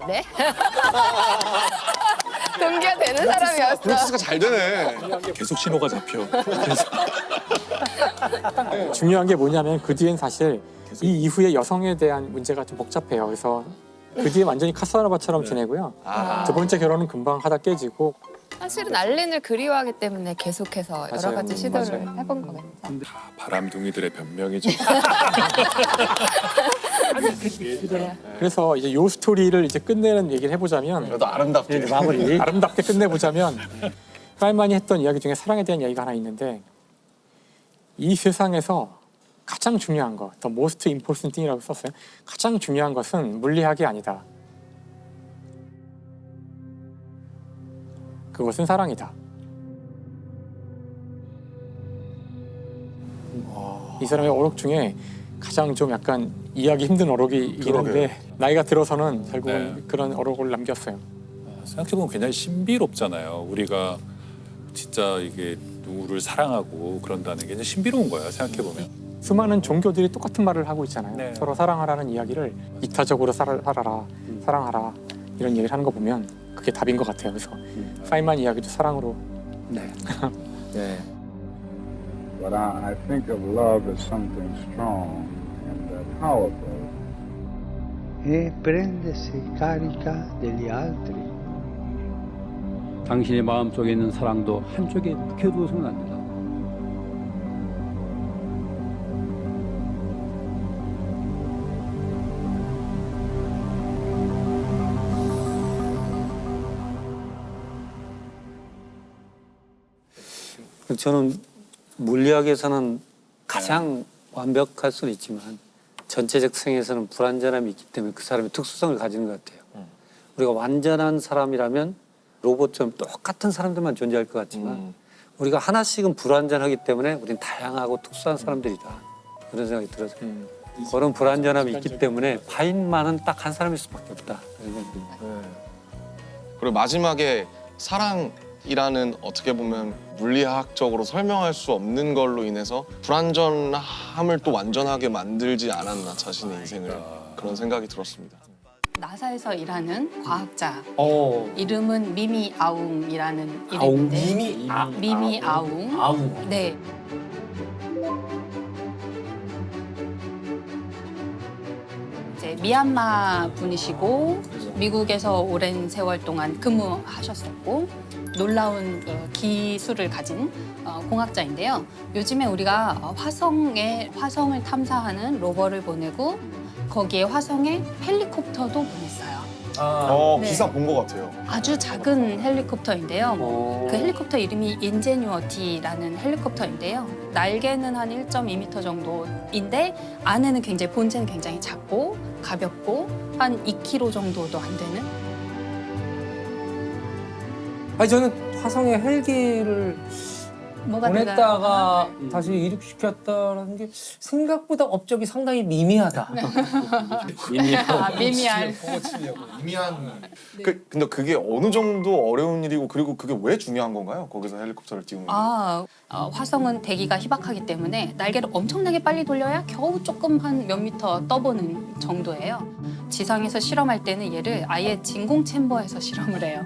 네? 동기화되는 사람이었어. 블루투스가 잘 되네. 계속 신호가 잡혀. 중요한 게 뭐냐면 그 뒤엔 사실 이 이후에 여성에 대한 문제가 좀 복잡해요. 그래서 그 뒤에 완전히 카사노바처럼 지내고요. 두 번째 결혼은 금방 하다 깨지고 사실은 알린을 그리워하기 때문에 계속해서 여러 맞아요. 가지 시도를 맞아요. 해본 거겠죠. 바람둥이들의 변명이죠. 그래서 이제 요 스토리를 이제 끝내는 얘기를 해보자면 그래도 아름답게. 마무리. 아름답게 끝내보자면 파인만이 했던 이야기 중에 사랑에 대한 이야기가 하나 있는데 이 세상에서 가장 중요한 것, the most important thing이라고 썼어요. 가장 중요한 것은 물리학이 아니다. 그것은 사랑이다. 이 사람의 어록 중에 가장 좀 약간 이해하기 힘든 어록이긴 한데 나이가 들어서는 결국은 네. 그런 어록을 남겼어요. 생각해보면 굉장히 신비롭잖아요. 우리가 진짜 이게 누구를 사랑하고 그런다는 게 신비로운 거예요. 생각해보면. 수많은 종교들이 똑같은 말을 하고 있잖아요. 네. 서로 사랑하라는 이야기를 이타적으로 살아라, 사랑하라 이런 얘기를 하는 거 보면 그게 답인 것 같아요. 그래서 파인만 이야기도 사랑으로. 네. 네. But I think of love as something strong and powerful. E prendersi carica degli altri. 당신의 마음속에 있는 사랑도 한쪽에 묵혀두어서는 안 된다. 저는 물리학에서는 가장 완벽할 수는 있지만 전체적 성에서는 불완전함이 있기 때문에 그 사람의 특수성을 가지는 것 같아요. 우리가 완전한 사람이라면 로봇처럼 똑같은 사람들만 존재할 것 같지만 우리가 하나씩은 불완전하기 때문에 우린 다양하고 특수한 사람들이다. 그런 생각이 들어서 그런 불완전함이 있기 때문에 파인만은 딱 한 사람일 수밖에 없다. 그런 생각이 듭니다. 그리고 마지막에 사랑이라는 어떻게 보면 물리학적으로 설명할 수 없는 걸로 인해서 불완전함을 또 완전하게 만들지 않았나 자신의 인생을 그런 생각이 들었습니다. 나사에서 일하는 과학자 이름은 미미 아웅이라는 아웅? 이름인데 미미 아웅. 아웅. 네. 이제 미얀마 분이시고 미국에서 오랜 세월 동안 근무하셨었고 놀라운 기술을 가진 공학자인데요. 요즘에 우리가 화성을 탐사하는 로버를 보내고 거기에 화성에 헬리콥터도 보냈어요. 네. 기사 본 것 같아요. 아주 작은 헬리콥터인데요. 그 헬리콥터 이름이 인제뉴어티라는 헬리콥터인데요. 날개는 한 1.2m 정도인데 안에는 굉장히 본체는 굉장히 작고 가볍고 한 2kg 정도도 안 되는. 아니 저는 화성의 헬기를 뭐가 보냈다가 대단하다. 다시 이륙시켰다라는 게 생각보다 업적이 상당히 미미하다. 미미한. 미미한. 근데 그게 어느 정도 어려운 일이고 그리고 그게 왜 중요한 건가요? 거기서 헬리콥터를 띄우는 게. 화성은 대기가 희박하기 때문에 날개를 엄청나게 빨리 돌려야 겨우 조금 한 몇 미터 떠보는 정도예요. 지상에서 실험할 때는 얘를 아예 진공 챔버에서 실험을 해요.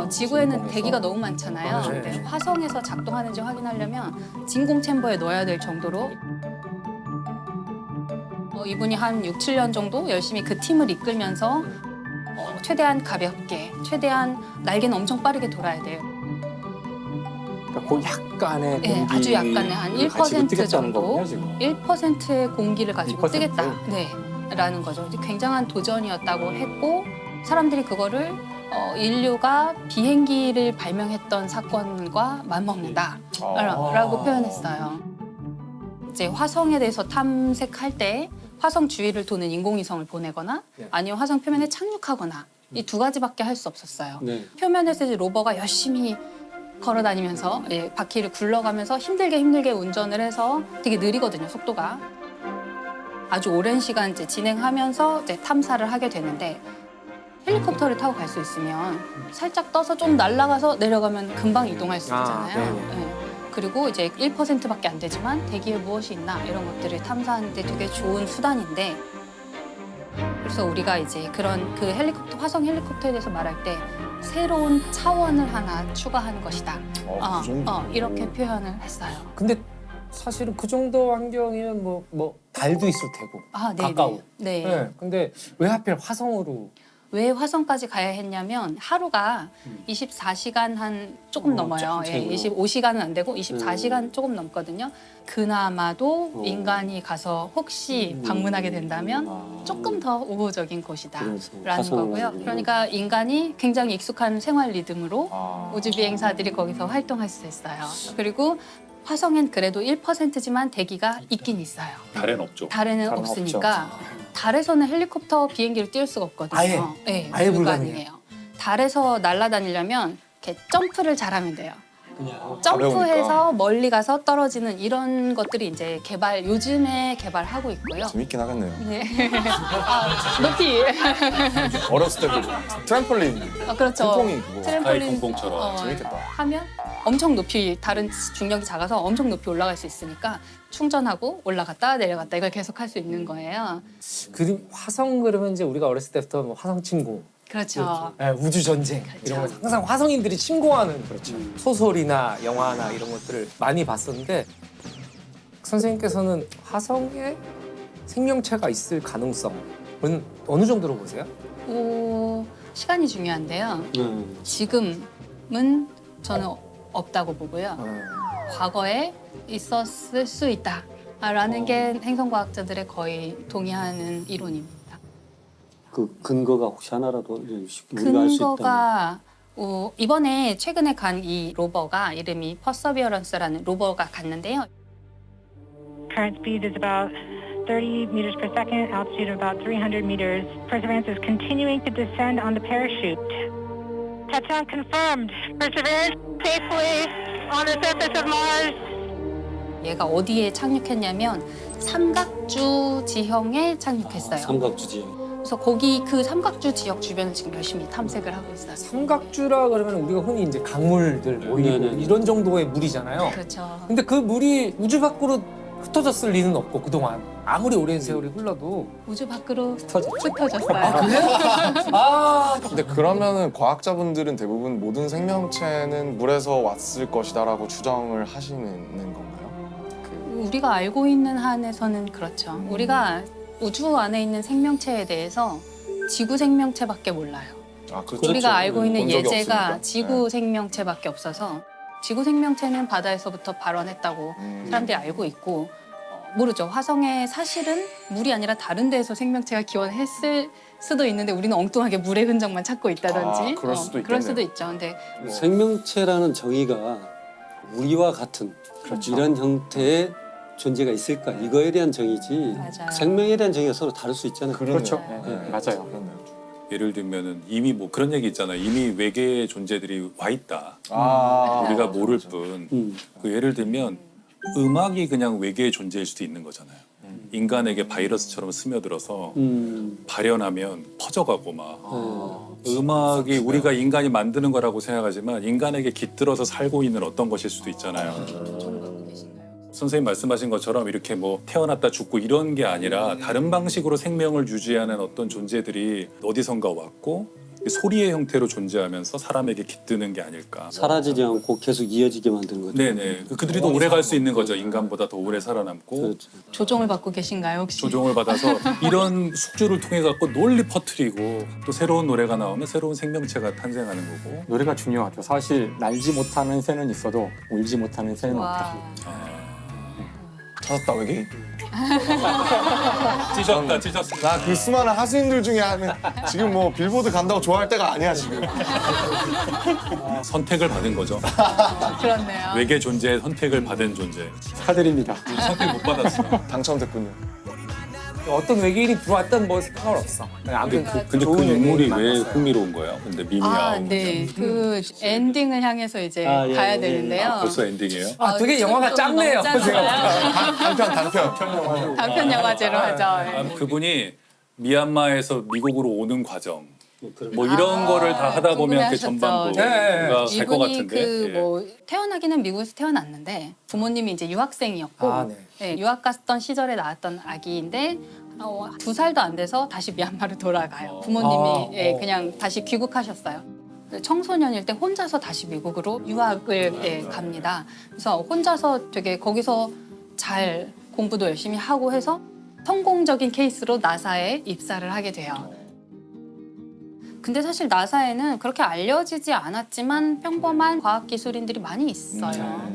지구에는 대기가 너무 많잖아요. 근데 화성에서 작동하는지 확인하려면 진공 챔버에 넣어야 될 정도로 이분이 한 6, 7년 정도 열심히 그 팀을 이끌면서 최대한 가볍게, 최대한 날개는 엄청 빠르게 돌아야 돼요. 그러니까 그 약간의 네, 공기 아주 약간의 한 1% 정도, 1%의 공기를 가지고 1%? 뜨겠다. 네, 라는 거죠. 굉장한 도전이었다고 했고 사람들이 그거를 인류가 비행기를 발명했던 사건과 맞먹는다라고 표현했어요. 이제 화성에 대해서 탐색할 때 화성 주위를 도는 인공위성을 보내거나 아니면 화성 표면에 착륙하거나 이 두 가지밖에 할 수 없었어요. 네. 표면에서 이제 로버가 열심히 걸어다니면서 바퀴를 굴러가면서 힘들게 운전을 해서 되게 느리거든요, 속도가. 아주 오랜 시간 이제 진행하면서 이제 탐사를 하게 되는데 헬리콥터를 타고 갈 수 있으면 살짝 떠서 좀 날아가서 내려가면 금방 이동할 수 있잖아요. 네. 그리고 이제 1%밖에 안 되지만 대기에 무엇이 있나 이런 것들을 탐사하는데 되게 좋은 수단인데 그래서 우리가 이제 그런 그 헬리콥터, 화성 헬리콥터에 대해서 말할 때 새로운 차원을 하나 추가하는 것이다. 그 정도? 이렇게 표현을 했어요. 근데 사실은 그 정도 환경이면 뭐 달도 있을 테고 네, 가까워. 네. 네. 근데 왜 하필 화성으로? 왜 화성까지 가야 했냐면 하루가 24시간 한 조금 넘어요. 25시간은 안 되고 24시간 조금 넘거든요. 그나마도 인간이 가서 혹시 방문하게 된다면 조금 더 우호적인 곳이다라는 거고요. 그러니까 인간이 굉장히 익숙한 생활 리듬으로 우주 비행사들이 거기서 활동할 수 있어요. 그리고 화성엔 그래도 1%지만 대기가 있긴 있어요. 달에는 없죠. 달에는 없으니까 달에서는 헬리콥터 비행기를 띄울 수가 없거든요. 아예 불가능해요. 달에서 날아다니려면 이렇게 점프를 잘하면 돼요. 어려우니까. 점프해서 멀리 가서 떨어지는 이런 것들이 이제 요즘에 개발하고 있고요. 재밌긴 하겠네요. 네. 높이. 어렸을 때 트램폴린 그렇죠. 퐁퐁이 그거. 트램폴린 퐁퐁처럼. 재밌겠다. 하면 엄청 높이 다른 중력이 작아서 엄청 높이 올라갈 수 있으니까 충전하고 올라갔다 내려갔다 이걸 계속 할 수 있는 거예요. 그 화성 그러면 이제 우리가 어렸을 때부터 뭐 화성 침공, 그렇죠. 우주 전쟁 이런 거 항상 화성인들이 침공하는 소설이나 영화나 이런 것들을 많이 봤었는데 선생님께서는 화성에 생명체가 있을 가능성은 어느 정도로 보세요? 시간이 중요한데요. 지금은 저는 없다고 보고요. 과거에 있었을 수 있다라는 게 행성과학자들의 거의 동의하는 이론입니다. 그 근거가 혹시 하나라도 우리가 알 수 있다면. 근거가 이번에 최근에 간 이 로버가 이름이 퍼서비어런스라는 로버가 갔는데요. Current speed is about 30 meters per second, altitude of about 300 meters. Perseverance is continuing to descend on the parachute. Touchdown confirmed. Perseverance safely on the surface of Mars. 얘가 어디에 착륙했냐면 삼각주 지형에 착륙했어요. 삼각주 지형. 그래서 거기 그 삼각주 지역 주변을 지금 열심히 탐색을 하고 있어요. 삼각주라 그러면 우리가 흔히 이제 강물들 모이고 네네. 이런 정도의 물이잖아요. 그렇죠. 근데 그 물이 우주 밖으로 흩어졌을 리는 없고 그동안 아무리 오랜 세월이 흘러도 우주 밖으로 흩어졌어요. 근데 그러면은 과학자분들은 대부분 모든 생명체는 물에서 왔을 것이다라고 추정을 하시는 건가요? 우리가 알고 있는 한에서는 그렇죠. 우리가 우주 안에 있는 생명체에 대해서 지구 생명체밖에 몰라요. 그렇죠. 우리가 알고 있는 본 적이 예제가 없으니까. 지구 생명체밖에 없어서 지구 생명체는 바다에서부터 발원했다고 사람들이 알고 있고 모르죠. 화성에 사실은 물이 아니라 다른 데에서 생명체가 기원했을 수도 있는데 우리는 엉뚱하게 물의 흔적만 찾고 있다든지 그럴 수도 있겠네요. 그럴 수도 있죠. 근데 생명체라는 정의가 우리와 같은 이런 형태의 존재가 있을까 이거에 대한 정의지 맞아요. 생명에 대한 정의가 서로 다를 수 있잖아요. 그러네요. 그렇죠. 네, 맞아요. 그렇네요. 예를 들면은 이미 뭐 그런 얘기 있잖아요. 이미 외계의 존재들이 와 있다. 우리가 모를 뿐. 그 예를 들면 음악이 그냥 외계의 존재일 수도 있는 거잖아요. 인간에게 바이러스처럼 스며들어서 발현하면 퍼져가고 막 음악이 우리가 인간이 만드는 거라고 생각하지만 인간에게 깃들어서 살고 있는 어떤 것일 수도 있잖아요. 선생님 말씀하신 것처럼 이렇게 뭐 태어났다 죽고 이런 게 아니라 다른 방식으로 생명을 유지하는 어떤 존재들이 어디선가 왔고 소리의 형태로 존재하면서 사람에게 깃드는 게 아닐까. 사라지지 않고 계속 이어지게 만드는 거죠. 네네. 그들이 더 오래 갈 수 있는 거죠. 인간보다 더 오래 살아남고. 그렇죠. 조종을 받고 계신가요 혹시? 조종을 받아서 이런 숙주를 통해 갖고 널리 퍼뜨리고 또 새로운 노래가 나오면 새로운 생명체가 탄생하는 거고. 노래가 중요하죠. 사실 날지 못하는 새는 있어도 울지 못하는 새는 없다. 찾았다 외계인? 찢었어. 나 그 수많은 하수인들 중에 지금 뭐 빌보드 간다고 좋아할 때가 아니야 지금. 선택을 받은 거죠. 그렇네요. 외계 존재의 선택을 받은 존재. 축하드립니다. 선택 못 받았어. 당첨됐군요. 어떤 외계인이 들어왔던 뭐 상관 없어. 아무튼 근데 그 인물이 왜 흥미로운 거예요? 근데 미미야. 네. 그 엔딩을 향해서 이제 예, 가야 예, 예. 되는데요. 벌써 엔딩이에요? 되게 영화가 짧네요. 단편. 단편 영화제로 하죠. 그분이 미얀마에서 미국으로 오는 과정. 뭐 이런 거를 다 하다 보면 그 전반부가 갈 것 이분이 같은데. 그 뭐 태어나기는 미국에서 태어났는데 부모님이 이제 유학생이었고 네, 유학 갔던 시절에 낳았던 아기인데 2살도 안 돼서 다시 미얀마로 돌아가요. 부모님이 그냥 다시 귀국하셨어요. 청소년일 때 혼자서 다시 미국으로 유학을 갑니다. 그래서 혼자서 되게 거기서 잘 공부도 열심히 하고 해서 성공적인 케이스로 나사에 입사를 하게 돼요. 근데 사실 나사에는 그렇게 알려지지 않았지만 평범한 과학기술인들이 많이 있어요.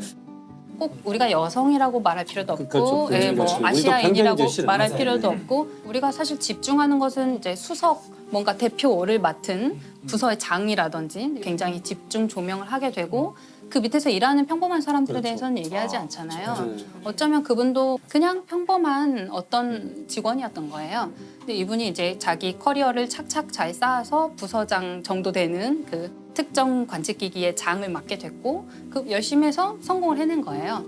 꼭 우리가 여성이라고 말할 필요도 없고, 그렇죠. 예, 뭐 그렇죠. 아시아인이라고 우리도 말할 맞아요. 필요도 없고, 우리가 사실 집중하는 것은 이제 수석 뭔가 대표를 맡은 부서의 장이라든지 굉장히 집중 조명을 하게 되고, 그 밑에서 일하는 평범한 사람들에 대해서는 얘기하지 않잖아요. 어쩌면 그분도 그냥 평범한 어떤 직원이었던 거예요. 근데 이분이 이제 자기 커리어를 착착 잘 쌓아서 부서장 정도 되는 그 특정 관측기기의 장을 맡게 됐고, 그 열심히 해서 성공을 해낸 거예요.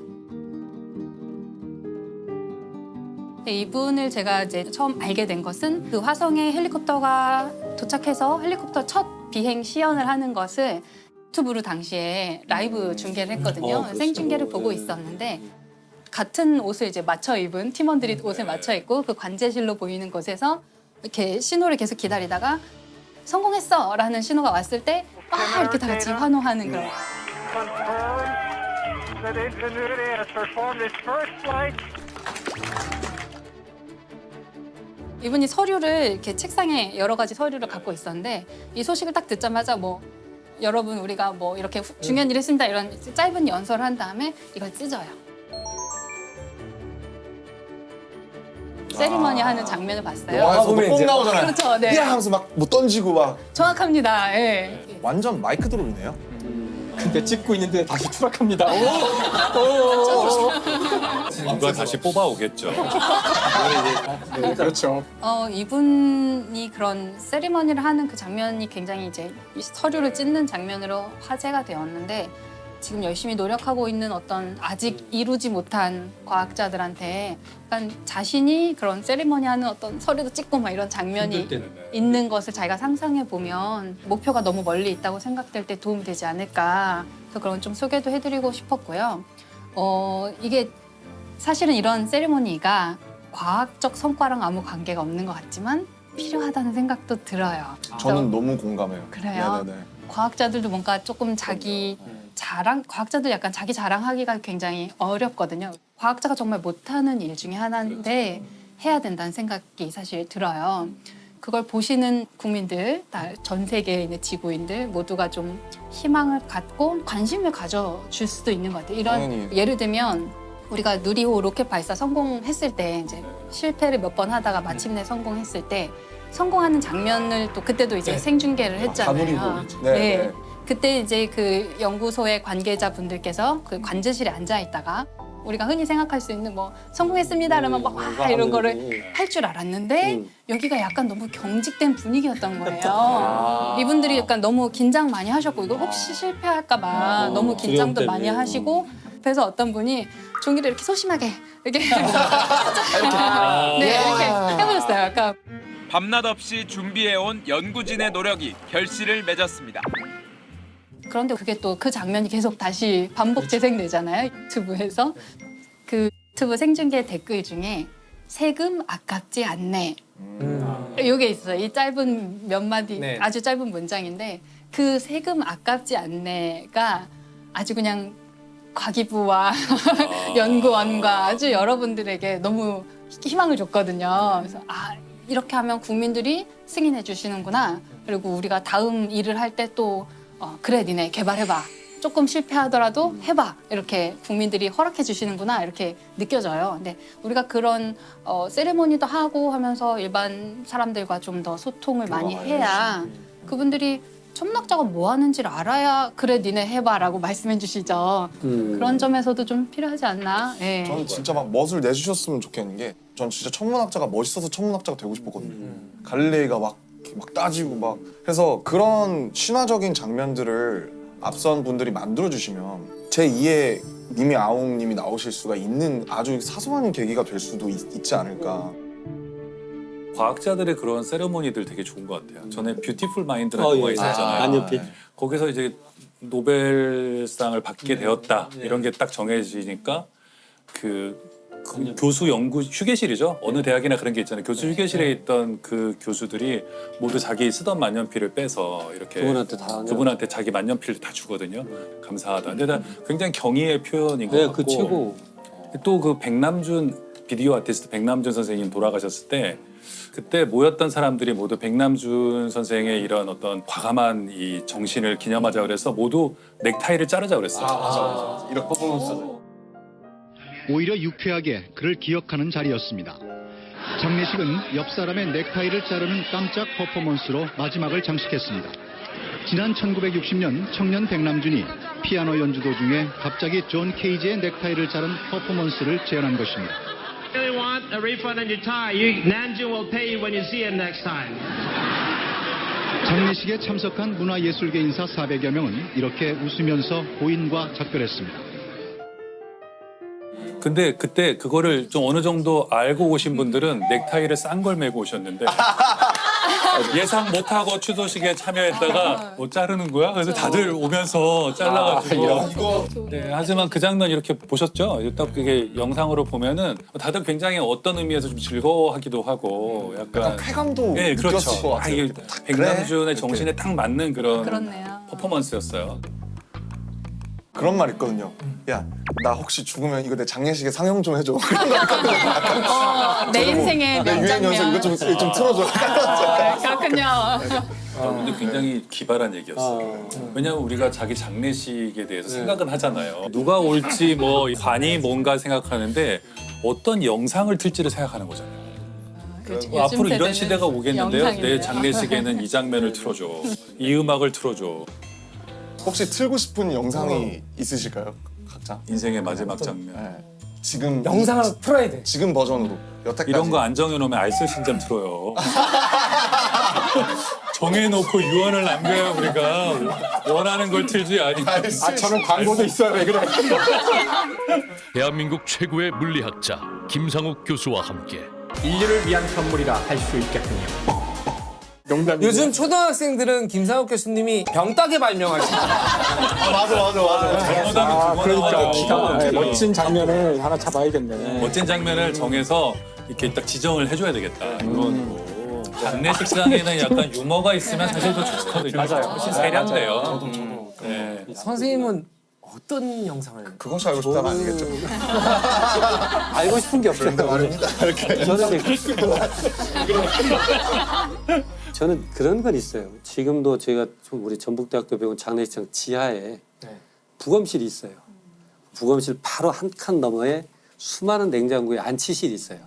이분을 제가 이제 처음 알게 된 것은 그 화성에 헬리콥터가 도착해서 헬리콥터 첫 비행 시연을 하는 것을 유튜브로 당시에 라이브 중계를 했거든요. 생중계를 보고 있었는데 같은 옷을 이제 맞춰 입은 팀원들이 옷을 맞춰 입고 그 관제실로 보이는 곳에서 이렇게 신호를 계속 기다리다가 성공했어! 라는 신호가 왔을 때 이렇게 다 같이 환호하는 그런. 이분이 서류를 이렇게 책상에 여러 가지 서류를 갖고 있었는데 이 소식을 딱 듣자마자 뭐 여러분 우리가 뭐 이렇게 중요한 일을 했습니다 이런 짧은 연설을 한 다음에 이걸 찢어요. 세리머니 하는 장면을 봤어요. 영화에서도 꼭 나오잖아요. 그렇죠, 네. 야 하면서 막 뭐 던지고 막. 정확합니다. 예. 완전 마이크 드롭이네요. 근데 찍고 있는데 다시 추락합니다. 누가 다시 뽑아오겠죠. 네, 그렇죠. 이분이 그런 세리머니를 하는 그 장면이 굉장히 이제 이 서류를 찢는 장면으로 화제가 되었는데 지금 열심히 노력하고 있는 어떤 아직 이루지 못한 과학자들한테 약간 자신이 그런 세리머니 하는 어떤 서류도 찍고 막 이런 장면이 있는 것을 자기가 상상해 보면 목표가 너무 멀리 있다고 생각될 때 도움이 되지 않을까. 그래서 그런 좀 소개도 해드리고 싶었고요. 이게 사실은 이런 세리머니가 과학적 성과랑 아무 관계가 없는 것 같지만 필요하다는 생각도 들어요. 저는 너무 공감해요. 그래요? 네네네. 과학자들도 뭔가 조금 자기 자랑, 과학자들 약간 자기 자랑하기가 굉장히 어렵거든요. 과학자가 정말 못하는 일 중에 하나인데 해야 된다는 생각이 사실 들어요. 그걸 보시는 국민들, 전 세계에 있는 지구인들 모두가 좀 희망을 갖고 관심을 가져줄 수도 있는 것 같아요. 이런 당연히. 예를 들면 우리가 누리호 로켓 발사 성공했을 때 이제 실패를 몇 번 하다가 마침내 성공했을 때 성공하는 장면을 또 그때도 이제 생중계를 했잖아요. 가누리고. 네. 그때 이제 그 연구소의 관계자분들께서 그 관제실에 앉아 있다가 우리가 흔히 생각할 수 있는 뭐 성공했습니다 그러면 막 와 이런 거를 할 줄 알았는데 여기가 약간 너무 경직된 분위기였던 거예요. 이분들이 약간 너무 긴장 많이 하셨고 이거 혹시 실패할까 봐 너무 긴장도 많이 하시고 그래서 어떤 분이 종이를 이렇게 소심하게 이렇게 네 이렇게 해보셨어요. 약간 밤낮 없이 준비해온 연구진의 노력이 결실을 맺었습니다. 그런데 그게 또 그 장면이 계속 다시 반복 재생되잖아요. 유튜브에서. 그 유튜브 생중계 댓글 중에 세금 아깝지 않네. 이게 있어요. 이 짧은 몇 마디 네. 아주 짧은 문장인데 그 세금 아깝지 않네가 아주 그냥 과기부와 연구원과 아주 여러분들에게 너무 희망을 줬거든요. 그래서 아 이렇게 하면 국민들이 승인해 주시는구나. 그리고 우리가 다음 일을 할 때 또 그래 니네 개발해봐. 조금 실패하더라도 해봐. 이렇게 국민들이 허락해 주시는구나. 이렇게 느껴져요. 근데 우리가 그런 세레모니도 하고 하면서 일반 사람들과 좀 더 소통을 많이 해야 그분들이 천문학자가 뭐 하는지를 알아야 그래 니네 해봐라고 말씀해 주시죠. 그런 점에서도 좀 필요하지 않나. 네. 저는 진짜 막 멋을 내주셨으면 좋겠는 게 전 진짜 천문학자가 멋있어서 천문학자가 되고 싶었거든요. 갈릴레이가 막 따지고 막 그래서 그런 신화적인 장면들을 앞선 분들이 만들어주시면 제2의 니미 아웅님이 나오실 수가 있는 아주 사소한 계기가 될 수도 있지 않을까. 과학자들의 그런 세레모니들 되게 좋은 것 같아요. 전에 뷰티풀 마인드라는 영화 있었잖아요. 안녕필. 거기서 이제 노벨상을 받게 되었다 이런 게 딱 정해지니까 그 교수 연구 휴게실이죠. 어느 대학이나 그런 게 있잖아요. 교수 휴게실에 있던 그 교수들이 모두 자기 쓰던 만년필을 빼서 이렇게 그분한테 자기 만년필을 다 주거든요. 감사하다. 근데 나 굉장히 경의의 표현인 것 같고. 그 최고. 또 그 백남준 비디오 아티스트 백남준 선생님 돌아가셨을 때 그때 모였던 사람들이 모두 백남준 선생의 이런 어떤 과감한 이 정신을 기념하자 그래서 모두 넥타이를 자르자 그랬어요. 맞아. 이런 퍼포먼스. 오히려 유쾌하게 그를 기억하는 자리였습니다. 장례식은 옆 사람의 넥타이를 자르는 깜짝 퍼포먼스로 마지막을 장식했습니다. 지난 1960년 청년 백남준이 피아노 연주 도중에 갑자기 존 케이지의 넥타이를 자른 퍼포먼스를 제안한 것입니다. Really want a refund on your tie. Namjoon will pay you when you see him next time. 장례식에 참석한 문화예술계 인사 400여 명은 이렇게 웃으면서 고인과 작별했습니다. 근데 그때 그거를 좀 어느 정도 알고 오신 분들은 넥타이를 싼 걸 메고 오셨는데 예상 못하고 추도식에 참여했다가 뭐 자르는 거야? 그래서 다들 오면서 잘라가지고 네, 하지만 그 장면 이렇게 보셨죠? 딱 그게 영상으로 보면은 다들 굉장히 어떤 의미에서 좀 즐거워하기도 하고 약간 쾌감도 네, 느꼈을 그렇죠. 것 같아요. 이게 백남준의 그래? 정신에 딱 맞는 그런 그렇네요. 퍼포먼스였어요. 그런 말 있거든요. 야, 나 혹시 죽으면 이거 내 장례식에 상영 좀 해줘. 그런 거 있거든요. 내 인생의 내 유행 연설 이거 좀 틀어줘. 그렇군요. 근데 굉장히 기발한 얘기였어요. 왜냐하면 우리가 자기 장례식에 대해서 생각은 하잖아요. 누가 올지 뭐 관이 뭔가 생각하는데 어떤 영상을 틀지를 생각하는 거잖아요. 앞으로 이런 시대가 오겠는데요. 내 장례식에는 이 장면을 틀어줘. 이 음악을 틀어줘. 혹시 틀고 싶은 영상이 있으실까요? 각자? 인생의 마지막 장면. 네. 지금 영상을 풀어야 돼. 지금 버전으로 여태까지 이런 거 안 정해놓으면 알쓸신잡 틀어요. 정해놓고 유언을 남겨야 우리가 원하는 걸 틀지 아니. 저는 광고도 있어야 왜 그래. 대한민국 최고의 물리학자 김상욱 교수와 함께 인류를 위한 선물이라 할 수 있겠군요. 농담이에요. 요즘 초등학생들은 김상욱 교수님이 병따개 발명하시죠. 맞아. 그러니까 멋진 장면을 하나 잡아야겠네. 멋진 장면을 정해서 이렇게 딱 지정을 해줘야 되겠다. 이건 장례식장에는 약간 유머가 있으면 사실 더 좋거든요. 맞아요. 훨씬 세련돼요. 네. 선생님은 어떤 영상을? 그것이 알고 싶다는 아니겠죠? 알고 싶은 게 없어요. 저는 그런 건 있어요. 지금도 제가 우리 전북대학교 병원 장례식장 지하에 부검실이 있어요. 부검실 바로 한 칸 너머에 수많은 냉장고에 안치실이 있어요.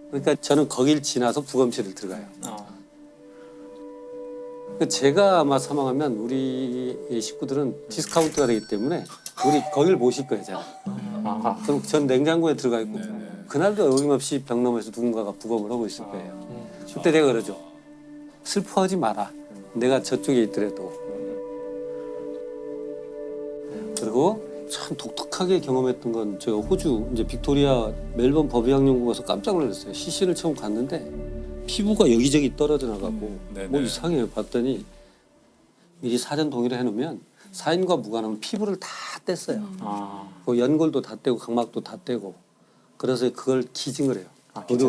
그러니까 저는 거길 지나서 부검실을 들어가요. 제가 아마 사망하면 우리 식구들은 디스카운트가 되기 때문에 우리 거길 모실 거예요, 제가. 그럼 전 냉장고에 들어가 있고 그날도 어김없이 벽 너머에서 누군가가 부검을 하고 있을 거예요. 그때 내가 그러죠. 슬퍼하지 마라. 내가 저쪽에 있더라도. 그리고 참 독특하게 경험했던 건 제가 호주 이제 빅토리아 멜번 법의학연구원 가서 깜짝 놀랐어요. 시신을 처음 갔는데 피부가 여기저기 떨어져 나가고 뭐 이상해요. 봤더니 미리 사전 동의를 해놓으면 사인과 무관하면 피부를 다 뗐어요. 그 연골도 다 떼고 각막도 다 떼고 그래서 그걸 기증을 해요.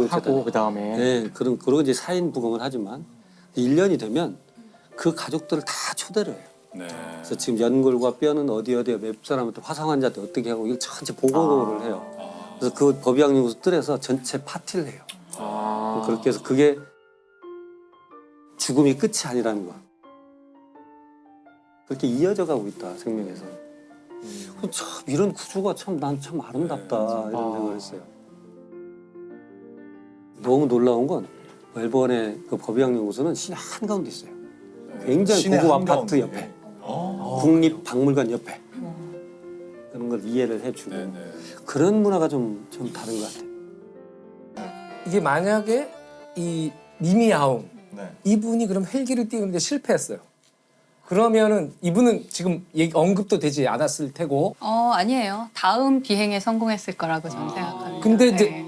하고 그다음에 네, 그리고 이제 사인 부검을 하지만 1년이 되면 그 가족들을 다 초대를 해요. 그래서 지금 연골과 뼈는 어디에 몇 사람한테 화상 환자한테 어떻게 하고 이걸 전체 보고를 해요. 그래서 그 법의학연구소 뜰에서 전체 파티를 해요. 그렇게 해서 그게 죽음이 끝이 아니라는 거. 그렇게 이어져 가고 있다 생명에서. 참 이런 구조가 참 난 참 아름답다 이런 생각을 했어요. 너무 놀라운 건 멜번의 그 법의학연구소는 시내 한가운데 있어요. 굉장히 고급 아파트 옆에. 국립박물관 옆에. 그런 걸 이해를 해주고 그런 문화가 좀 다른 것 같아요. 이게 만약에 이 미미 아웅 이분이 그럼 헬기를 띄우는데 실패했어요. 그러면은 이분은 지금 언급도 되지 않았을 테고. 아니에요. 다음 비행에 성공했을 거라고 저는 생각합니다. 근데 이제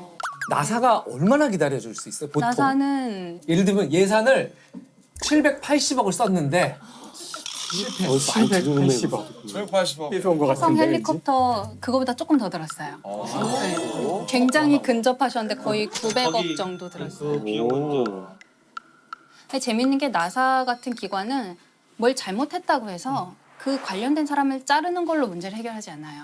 나사가 얼마나 기다려줄 수 있어요? 보통 나사는 예를 들면 예산을 780억을 썼는데 실패. 780억. 780억. 뺏어 온것 화성 같은데. 헬리콥터 그거보다 조금 더 들었어요. 네. 굉장히 근접하셨는데 거의 900억 정도 들었어요. 재밌는 게 나사 같은 기관은 뭘 잘못했다고 해서 그 관련된 사람을 자르는 걸로 문제를 해결하지 않아요.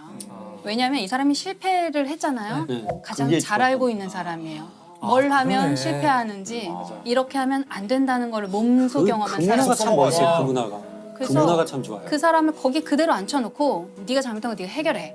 왜냐하면 이 사람이 실패를 했잖아요. 가장 잘 알고 있는 사람이에요. 뭘 하면 그러네. 실패하는지 이렇게 하면 안 된다는 걸 몸소 경험한 그 문화가 참 사람이에요. 멋있어요. 그 문화가. 그 그래서 문화가 참 좋아요. 그 사람을 거기 그대로 앉혀놓고 네가 잘못한 거 네가 해결해.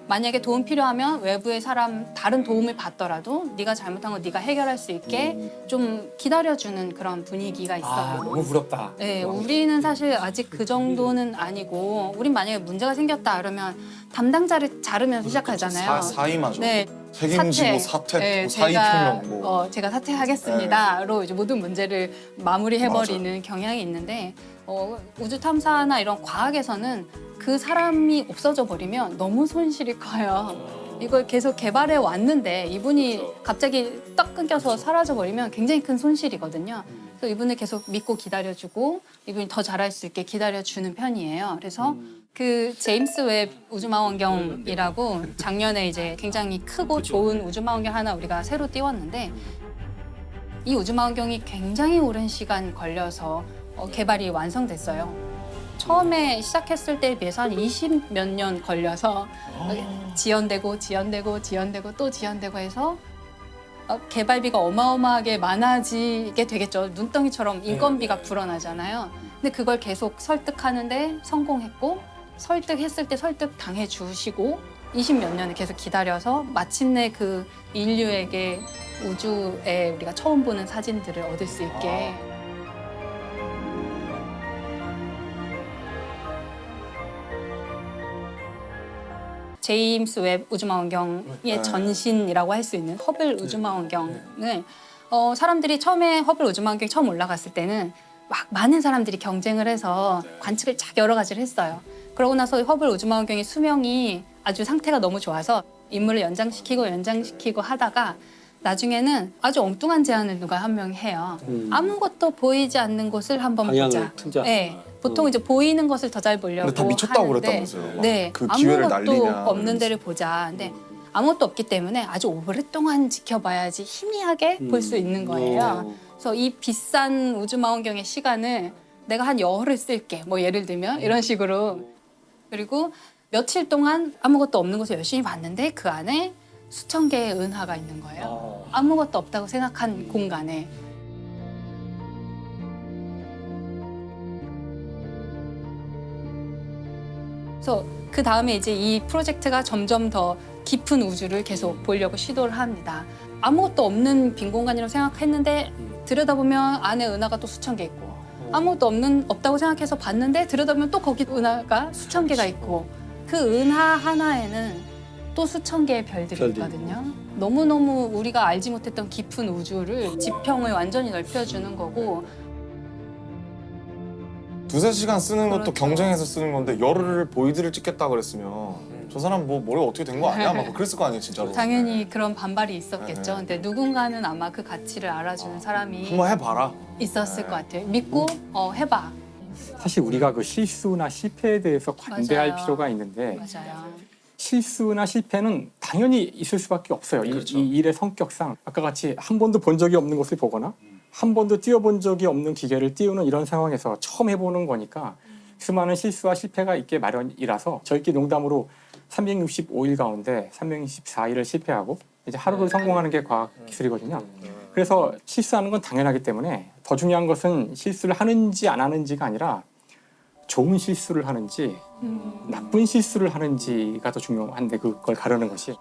만약에 도움 필요하면 외부의 사람 다른 도움을 받더라도 네가 잘못한 거 네가 해결할 수 있게 좀 기다려주는 그런 분위기가 있어요. 너무 부럽다. 네, 우리는 사실 아직 그 정도는 아니고 우린 만약에 문제가 생겼다 그러면 담당자를 자르면서 시작하잖아요. 사임하죠. 네. 책임지고 사퇴, 네, 사의 표명 뭐. 제가 사퇴하겠습니다로 이제 모든 문제를 마무리해버리는 경향이 있는데 우주 탐사나 이런 과학에서는 그 사람이 없어져 버리면 너무 손실이 커요. 이걸 계속 개발해 왔는데 이분이 갑자기 딱 끊겨서 사라져 버리면 굉장히 큰 손실이거든요. 그래서 이분을 계속 믿고 기다려주고 이분이 더 잘할 수 있게 기다려주는 편이에요. 그래서 그 제임스 웹 우주망원경이라고 작년에 이제 굉장히 크고 좋은 우주망원경 하나 우리가 새로 띄웠는데 이 우주망원경이 굉장히 오랜 시간 걸려서 개발이 완성됐어요. 처음에 시작했을 때에 비해서 한 20몇 년 걸려서 지연되고 또 지연되고 해서 개발비가 어마어마하게 많아지게 되겠죠. 눈덩이처럼 인건비가 불어나잖아요. 근데 그걸 계속 설득하는데 성공했고 설득했을 때 설득 당해 주시고 20몇 년을 계속 기다려서 마침내 그 인류에게 우주에 우리가 처음 보는 사진들을 얻을 수 있게 제임스 웹 우주망원경의 전신이라고 할 수 있는 허블 우주망원경을 사람들이 처음에 허블 우주망원경이 처음 올라갔을 때는 막 많은 사람들이 경쟁을 해서 관측을 쫙 여러 가지를 했어요. 그러고 나서 허블 우주망원경의 수명이 아주 상태가 너무 좋아서 임무를 연장시키고 하다가 나중에는 아주 엉뚱한 제안을 누가 한 명이 해요. 아무것도 보이지 않는 곳을 한번 보자. 트자. 네. 보통 이제 보이는 것을 더 잘 보려고 근데 다 미쳤다고 하는데 그랬다면서요. 네, 그 기회를 아무것도 날리냐. 없는 데를 보자. 근데 아무것도 없기 때문에 아주 오랫동안 지켜봐야지 희미하게 볼 수 있는 거예요. 그래서 이 비싼 우주망원경의 시간을 내가 한 열흘 쓸게. 뭐 예를 들면 이런 식으로. 그리고 며칠 동안 아무것도 없는 곳을 열심히 봤는데 그 안에 수천 개의 은하가 있는 거예요. 아무것도 없다고 생각한 공간에. 그래서 그 다음에 이제 이 프로젝트가 점점 더 깊은 우주를 계속 보려고 시도를 합니다. 아무것도 없는 빈 공간이라고 생각했는데 들여다보면 안에 은하가 또 수천 개 있고 아무것도 없다고 생각해서 봤는데 들여다보면 또 거기 은하가 수천 개가 있고 그 은하 하나에는 또 수천 개의 별들이 있거든요. 너무너무 우리가 알지 못했던 깊은 우주를 지평을 완전히 넓혀주는 거고 두세 시간 쓰는 것도 그렇죠. 경쟁해서 쓰는 건데 열흘을 보이드를 찍겠다 그랬으면 저 사람 뭐 머리가 어떻게 된 거 아니야? 막 그랬을 거 아니에요 진짜로. 당연히 그런 반발이 있었겠죠. 근데 누군가는 아마 그 가치를 알아주는 사람이 한번 해봐라. 있었을 것 같아요. 믿고 해봐. 사실 우리가 그 실수나 실패에 대해서 관대할 맞아요. 필요가 있는데 맞아요. 실수나 실패는 당연히 있을 수밖에 없어요. 그렇죠. 이 일의 성격상 아까 같이 한 번도 본 적이 없는 것을 보거나 한 번도 뛰어본 적이 없는 기계를 띄우는 이런 상황에서 처음 해보는 거니까 수많은 실수와 실패가 있게 마련이라서 저희끼리 농담으로 365일 가운데 364일을 실패하고 이제 하루를 성공하는 게 과학 기술이거든요. 그래서 실수하는 건 당연하기 때문에 더 중요한 것은 실수를 하는지 안 하는지가 아니라 좋은 실수를 하는지 나쁜 실수를 하는지가 더 중요한데 그걸 가르는 것이.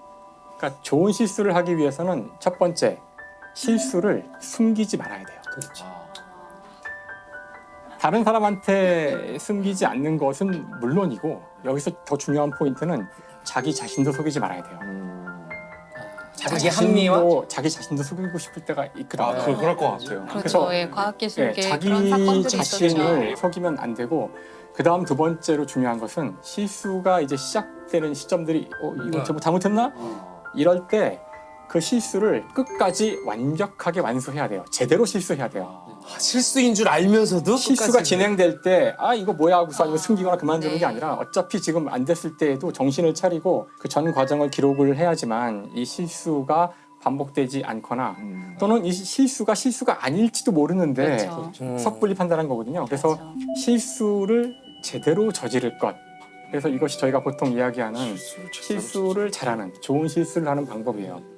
그러니까 좋은 실수를 하기 위해서는 첫 번째 실수를 숨기지 말아야 돼요. 그렇죠. 다른 사람한테 숨기지 않는 것은 물론이고 여기서 더 중요한 포인트는 자기 자신도 속이지 말아야 돼요. 자기 합리화? 자기 자신도 속이고 싶을 때가 있거든요. 아, 그럴 것 같아요. 그렇죠. 과학기술계 자기 그런 사건들이 자신을 있었죠. 속이면 안 되고 그다음 두 번째로 중요한 것은 실수가 이제 시작되는 시점들이 이거 잘못했나? 이럴 때 그 실수를 끝까지 완벽하게 완수해야 돼요. 제대로 실수해야 돼요. 실수인 줄 알면서도 실수가 끝까지. 진행될 때 이거 뭐야 하고서 아니면 숨기거나 그만두는 게 아니라 어차피 지금 안 됐을 때에도 정신을 차리고 그 전 과정을 기록을 해야지만 이 실수가 반복되지 않거나 또는 이 실수가 아닐지도 모르는데 그렇죠. 섣불리 판단한 거거든요. 그래서 실수를 제대로 저지를 것. 그래서 이것이 저희가 보통 이야기하는 실수를 잘하는 좋은 실수를 하는 방법이에요.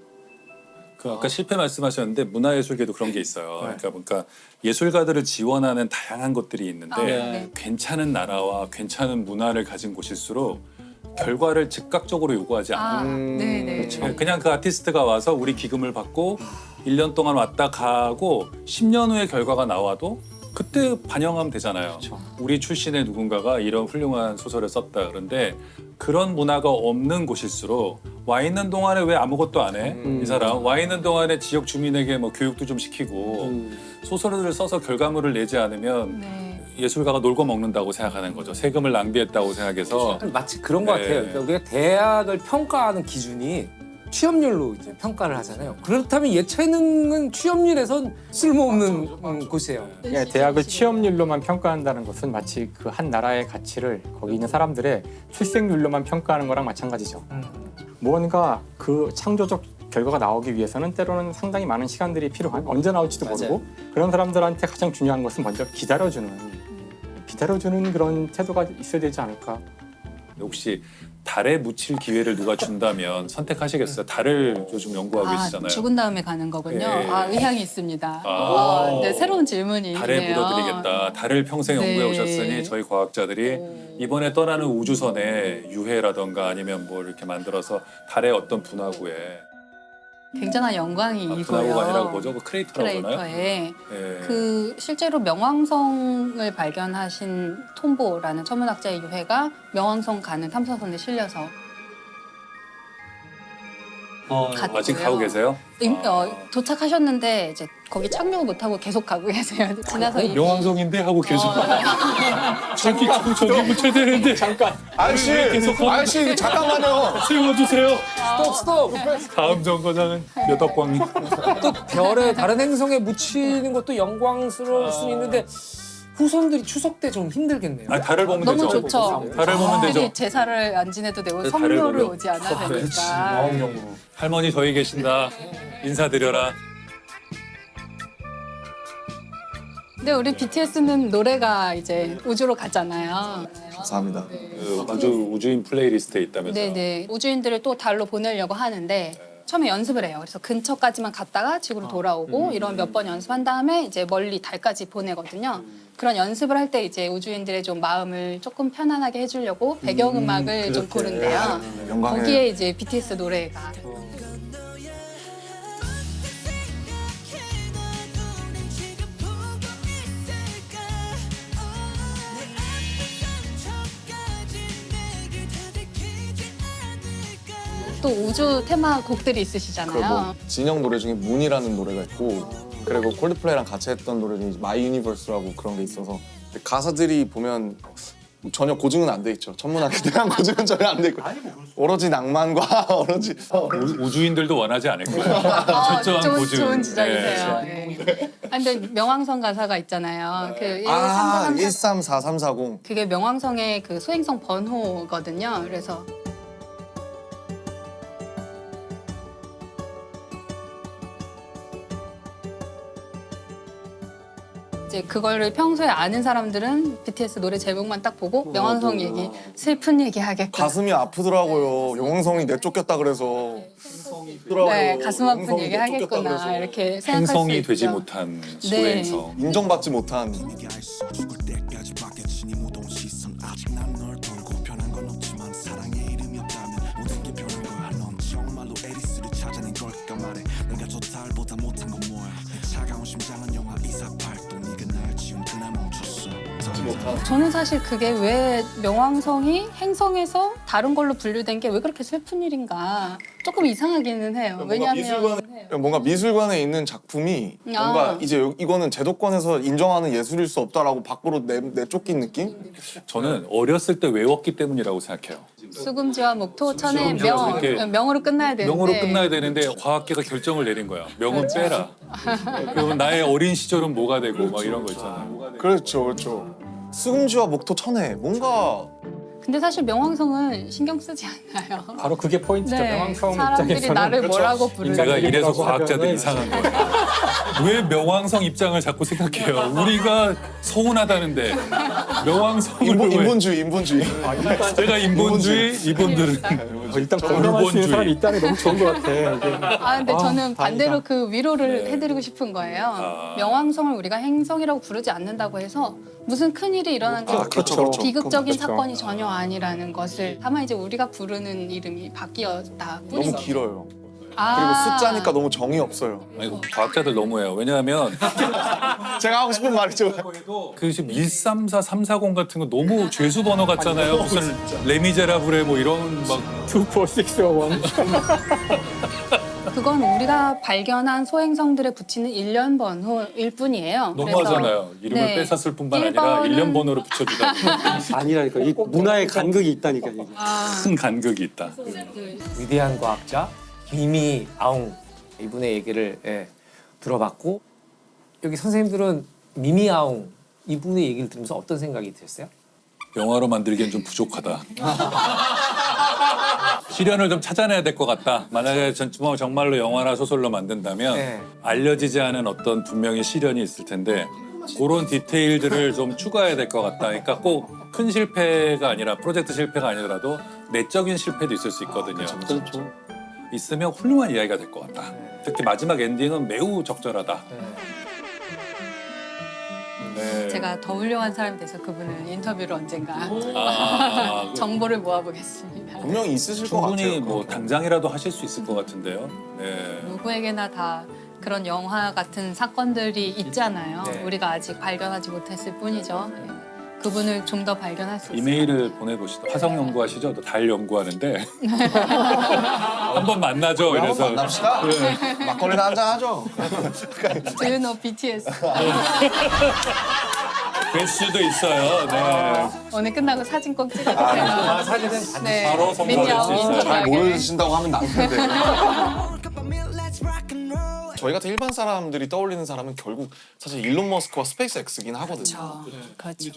그 아까 실패 말씀하셨는데 문화예술계도 그런 게 있어요. 그러니까 예술가들을 지원하는 다양한 것들이 있는데 괜찮은 나라와 괜찮은 문화를 가진 곳일수록 결과를 즉각적으로 요구하지 않아요. 네네. 그냥 그 아티스트가 와서 우리 기금을 받고 1년 동안 왔다 가고 10년 후에 결과가 나와도 그때 반영하면 되잖아요. 우리 출신의 누군가가 이런 훌륭한 소설을 썼다. 그런데 그런 문화가 없는 곳일수록 와 있는 동안에 왜 아무것도 안 해? 이 사람 와 있는 동안에 지역 주민에게 뭐 교육도 좀 시키고 소설을 써서 결과물을 내지 않으면 예술가가 놀고 먹는다고 생각하는 거죠. 세금을 낭비했다고 생각해서 마치 그런 것 같아요. 그러니까 우리가 대학을 평가하는 기준이 취업률로 이제 평가를 하잖아요. 그렇다면 예체능은 취업률에선 쓸모없는 곳이에요. 대학을 취업률로만 평가한다는 것은 마치 그 한 나라의 가치를 거기 있는 사람들의 출생률로만 평가하는 거랑 마찬가지죠. 무언가 그 창조적 결과가 나오기 위해서는 때로는 상당히 많은 시간들이 필요한 언제 나올지도 모르고 그런 사람들한테 가장 중요한 것은 먼저 기다려주는 그런 태도가 있어야 되지 않을까. 혹시 달에 묻힐 기회를 누가 준다면 선택하시겠어요? 달을 요즘 연구하고 계시잖아요. 죽은 다음에 가는 거군요. 네. 의향이 있습니다. 아. 네, 새로운 질문이 달에 있네요. 묻어드리겠다. 달을 평생 네. 연구해 오셨으니 저희 과학자들이 이번에 떠나는 우주선에 유해라던가 아니면 뭐 이렇게 만들어서 달의 어떤 분화구에 굉장한 영광이고요. 분화구가 아니라고 뭐죠? 그 크레이터라고 하나요? 크레이터에 네. 그 실제로 명왕성을 발견하신 톰보라는 천문학자의 유해가 명왕성 가는 탐사선에 실려서 갔고요. 아직 가고 계세요? 도착하셨는데 이제 거기 착륙 못하고 계속 가고 계세요. 지나서 이미 명왕성인데 하고 계속 저기 묻혀야 되는데 잠깐 아저씨 잠깐만요. 세워주세요. 스톱. 다음 정거장은 몇 억광님. 또 별에 다른 행성에 묻히는 것도 영광스러울 수 있는데 후손들이 추석 때 좀 힘들겠네요. 아니, 달을 보면 너무 되죠. 좋죠. 달을 보면 되죠. 제사를 안 지내도 되고 네, 성묘를 달을 보려. 오지 않아도 그렇지. 되니까. 마음용으로. 할머니 저희 계신다. 인사드려라. 근데 우리 BTS는 노래가 이제 우주로 가잖아요. 감사합니다. 그 우주인 플레이리스트에 있다면서요. 네네. 우주인들을 또 달로 보내려고 하는데 처음에 연습을 해요. 그래서 근처까지만 갔다가 지구로 돌아오고 이런 몇 번 연습한 다음에 이제 멀리 달까지 보내거든요. 그런 연습을 할 때 이제 우주인들의 좀 마음을 조금 편안하게 해주려고 배경음악을 좀 고른대요. 영광의 거기에 이제 BTS 노래가. 또 우주 테마 곡들이 그 있으시잖아요. 뭐 진영 노래 중에 문이라는 노래가 있고 그리고 콜드플레이랑 같이 했던 노래 중에 마이 유니버스라고 그런 게 있어서 가사들이 보면 전혀 고증은 안 돼 있죠. 천문학에 대한 고증은 전혀 안 돼 있고 오로지 낭만과 오로지 우주인들도 원하지 않을 거예요. 철저한 고증. 좋은 지적이세요. 네. 근데 명왕성 가사가 있잖아요. 그 134340 그게 명왕성의 그 소행성 번호거든요. 그래서 이제 그거를 평소에 아는 사람들은 BTS 노래 제목만 딱 보고 명왕성 얘기, 슬픈 얘기 하겠구나. 가슴이 아프더라고요. 영왕성이 내쫓겼다 그래서. 네, 가슴 아픈 얘기 하겠구나 이렇게 생각할 수 행성이 있죠. 되지 못한 소행성. 인정받지 못한. 저는 사실 그게 왜 명왕성이 행성에서 다른 걸로 분류된 게 왜 그렇게 슬픈 일인가 조금 이상하기는 해요. 왜냐하면 뭔가 미술관에 있는 작품이 아. 뭔가 이제 이거는 제도권에서 인정하는 예술일 수 없다라고 밖으로 내쫓긴 느낌? 저는 어렸을 때 외웠기 때문이라고 생각해요. 수금지와 목토, 천의 이렇게 명으로 끝나야 되는데 명으로 끝나야 되는데 과학계가 결정을 내린 거야. 명은 빼라. 그러면 나의 어린 시절은 뭐가 되고 막 이런 거 있잖아요. 그렇죠, 그렇죠. 수금지와 목토 천혜 뭔가 근데 사실 명왕성은 신경 쓰지 않아요. 바로 그게 포인트죠. 네, 명왕성 사람들이 입장에서는 나를 그렇죠. 뭐라고 부르는지. 제가 이래서 인간이라고 과학자들 하면은 이상한 거예요. 왜 명왕성 입장을 자꾸 생각해요? 우리가 서운하다는데 명왕성을 인본주의. 제가 인본주의, 이분들은 일단 공감할 수 있는 물본주의. 사람이 있다는 게 너무 좋은 것 같아. 이게. 근데 저는 반대로 다행이다. 그 위로를 해드리고 싶은 거예요. 명왕성을 우리가 행성이라고 부르지 않는다고 해서 무슨 큰일이 일어난 게 그렇죠. 비극적인 그렇죠. 사건이 전혀 아니라는 것을 다만 이제 우리가 부르는 이름이 바뀌었다 너무 뿐인 길어요. 거죠. 그리고 숫자니까 너무 정이 없어요. 아니, 과학자들 너무해요. 왜냐하면 제가 하고 싶은 말이죠. 그 지금 134, 340 같은 거 너무 죄수 번호 같잖아요. 무슨 레미제라블의 뭐 이런 막 24601. 그건 우리가 발견한 소행성들에 붙이는 일련 번호일 뿐이에요. 너무하잖아요. 이름을 네. 뺏었을 뿐만 아니라 1번은 일련 번호를 붙여주다니 아니라니까. 이 문화의 간극이 있다니까. 이게. 큰 간극이 있다. 위대한 과학자 미미 아웅 이분의 얘기를 들어봤고 여기 선생님들은 미미 아웅 이분의 얘기를 들으면서 어떤 생각이 드셨어요? 영화로 만들기엔 좀 부족하다. 시련을 좀 찾아내야 될 것 같다. 만약에 정말로 영화나 소설로 만든다면 네. 알려지지 않은 어떤 분명히 시련이 있을 텐데 그런 디테일들을 좀 추가해야 될 것 같다. 그러니까 꼭 큰 실패가 아니라 프로젝트 실패가 아니더라도 내적인 실패도 있을 수 있거든요. 그렇죠. 있으면 훌륭한 이야기가 될 것 같다. 특히 마지막 엔딩은 매우 적절하다. 네. 제가 더 훌륭한 사람이 돼서 그분을 인터뷰를 언젠가 아, 정보를 모아보겠습니다. 분명히 있으실 것 충분히 같아요. 뭐 당장이라도 하실 수 있을 것 같은데요. 네. 누구에게나 다 그런 영화 같은 사건들이 있잖아요. 네. 우리가 아직 발견하지 못했을 뿐이죠. 네. 그분을 좀 더 발견할 수 있어요. 이메일을 보내보시죠. 화성 연구하시죠? 저 달 연구하는데 한번 만나죠. 한번 이래서 만납시다. 막걸리나 한잔 하죠. Do you know BTS? 될 수도 있어요. 네. 오늘 끝나고 사진 꼭 찍어주세요. 사진은 반드시 네. 바로 선물할 수 있어요. 잘 인터뷰하게. 모르신다고 하면 나을 텐데. 저희 같은 일반 사람들이 떠올리는 사람은 결국 사실 일론 머스크와 스페이스 X긴 하거든요. 그렇죠.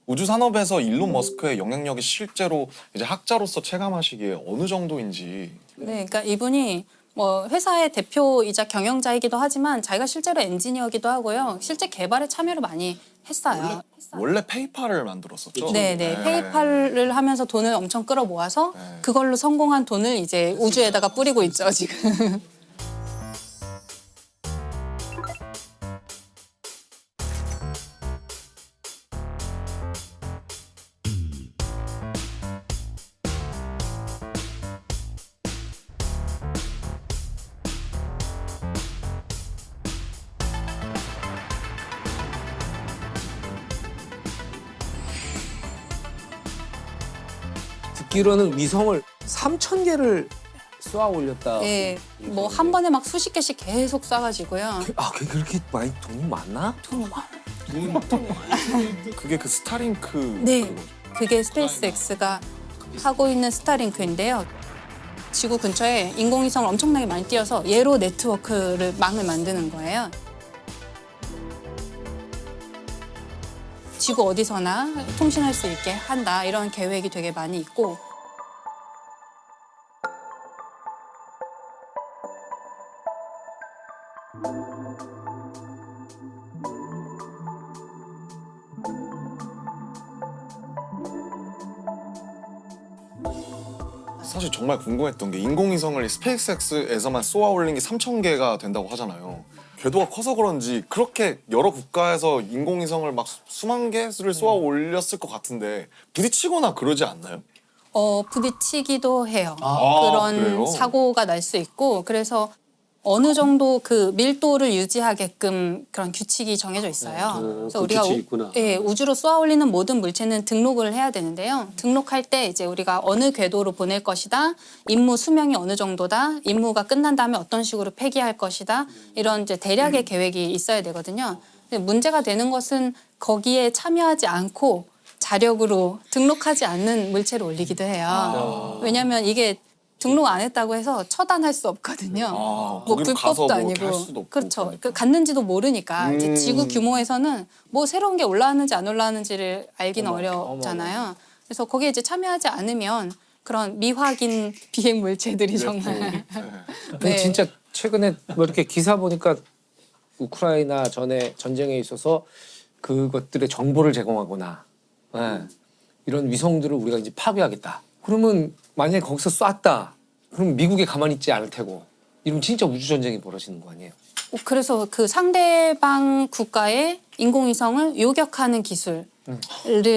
우주 산업에서 일론 머스크의 영향력이 실제로 이제 학자로서 체감하시기에 어느 정도인지. 네, 그러니까 이분이 뭐 회사의 대표이자 경영자이기도 하지만 자기가 실제로 엔지니어기도 하고요. 실제 개발에 참여를 많이 했어요. 원래 페이팔을 만들었었죠. 네. 페이팔을 하면서 돈을 엄청 끌어모아서 그걸로 성공한 돈을 이제 우주에다가 뿌리고 있죠, 지금. 듣기로는 위성을 3,000개를 쏘아 올렸다. 예, 뭐 한 번에 막 수십 개씩 계속 쏴가지고요. 아, 그렇게 많이 돈이 많나? 돈이 많아. 그게 그 스타링크. 네, 그게 스페이스X가 하고 있는 스타링크인데요. 지구 근처에 인공위성을 엄청나게 많이 띄워서 얘로 네트워크를 망을 만드는 거예요. 지구 어디서나 통신할 수 있게 한다 이런 계획이 되게 많이 있고 사실 정말 궁금했던 게 인공위성을 스페이스X에서만 쏘아 올린 게 3,000개가 된다고 하잖아요. 궤도가 커서 그런지 그렇게 여러 국가에서 인공위성을 막 수만 개를 쏘아 올렸을 것 같은데 부딪히거나 그러지 않나요? 부딪히기도 해요. 그래요? 그런 사고가 날 수 있고 그래서 어느 정도 그 밀도를 유지하게끔 그런 규칙이 정해져 있어요. 그래서 우리가 우주로 쏘아 올리는 모든 물체는 등록을 해야 되는데요. 등록할 때 이제 우리가 어느 궤도로 보낼 것이다, 임무 수명이 어느 정도다, 임무가 끝난 다음에 어떤 식으로 폐기할 것이다 이런 이제 대략의 계획이 있어야 되거든요. 근데 문제가 되는 것은 거기에 참여하지 않고 자력으로 등록하지 않는 물체를 올리기도 해요. 왜냐하면 이게 등록 안 했다고 해서 처단할 수 없거든요. 뭐 불법도 아니고. 그렇죠. 그 갔는지도 모르니까. 이제 지구 규모에서는 뭐 새로운 게 올라왔는지 안 올라왔는지를 알기는 어렵잖아요. 그래서 거기에 이제 참여하지 않으면 그런 미확인 비행 물체들이 정말. 근데 진짜 최근에 뭐 이렇게 기사 보니까 우크라이나 전에 전쟁에 있어서 그것들의 정보를 제공하거나 이런 위성들을 우리가 이제 파괴하겠다. 그러면 만약에 거기서 쐈다. 그럼 미국이 가만히 있지 않을 테고. 이러면 진짜 우주전쟁이 벌어지는 거 아니에요? 그래서 그 상대방 국가의 인공위성을 요격하는 기술을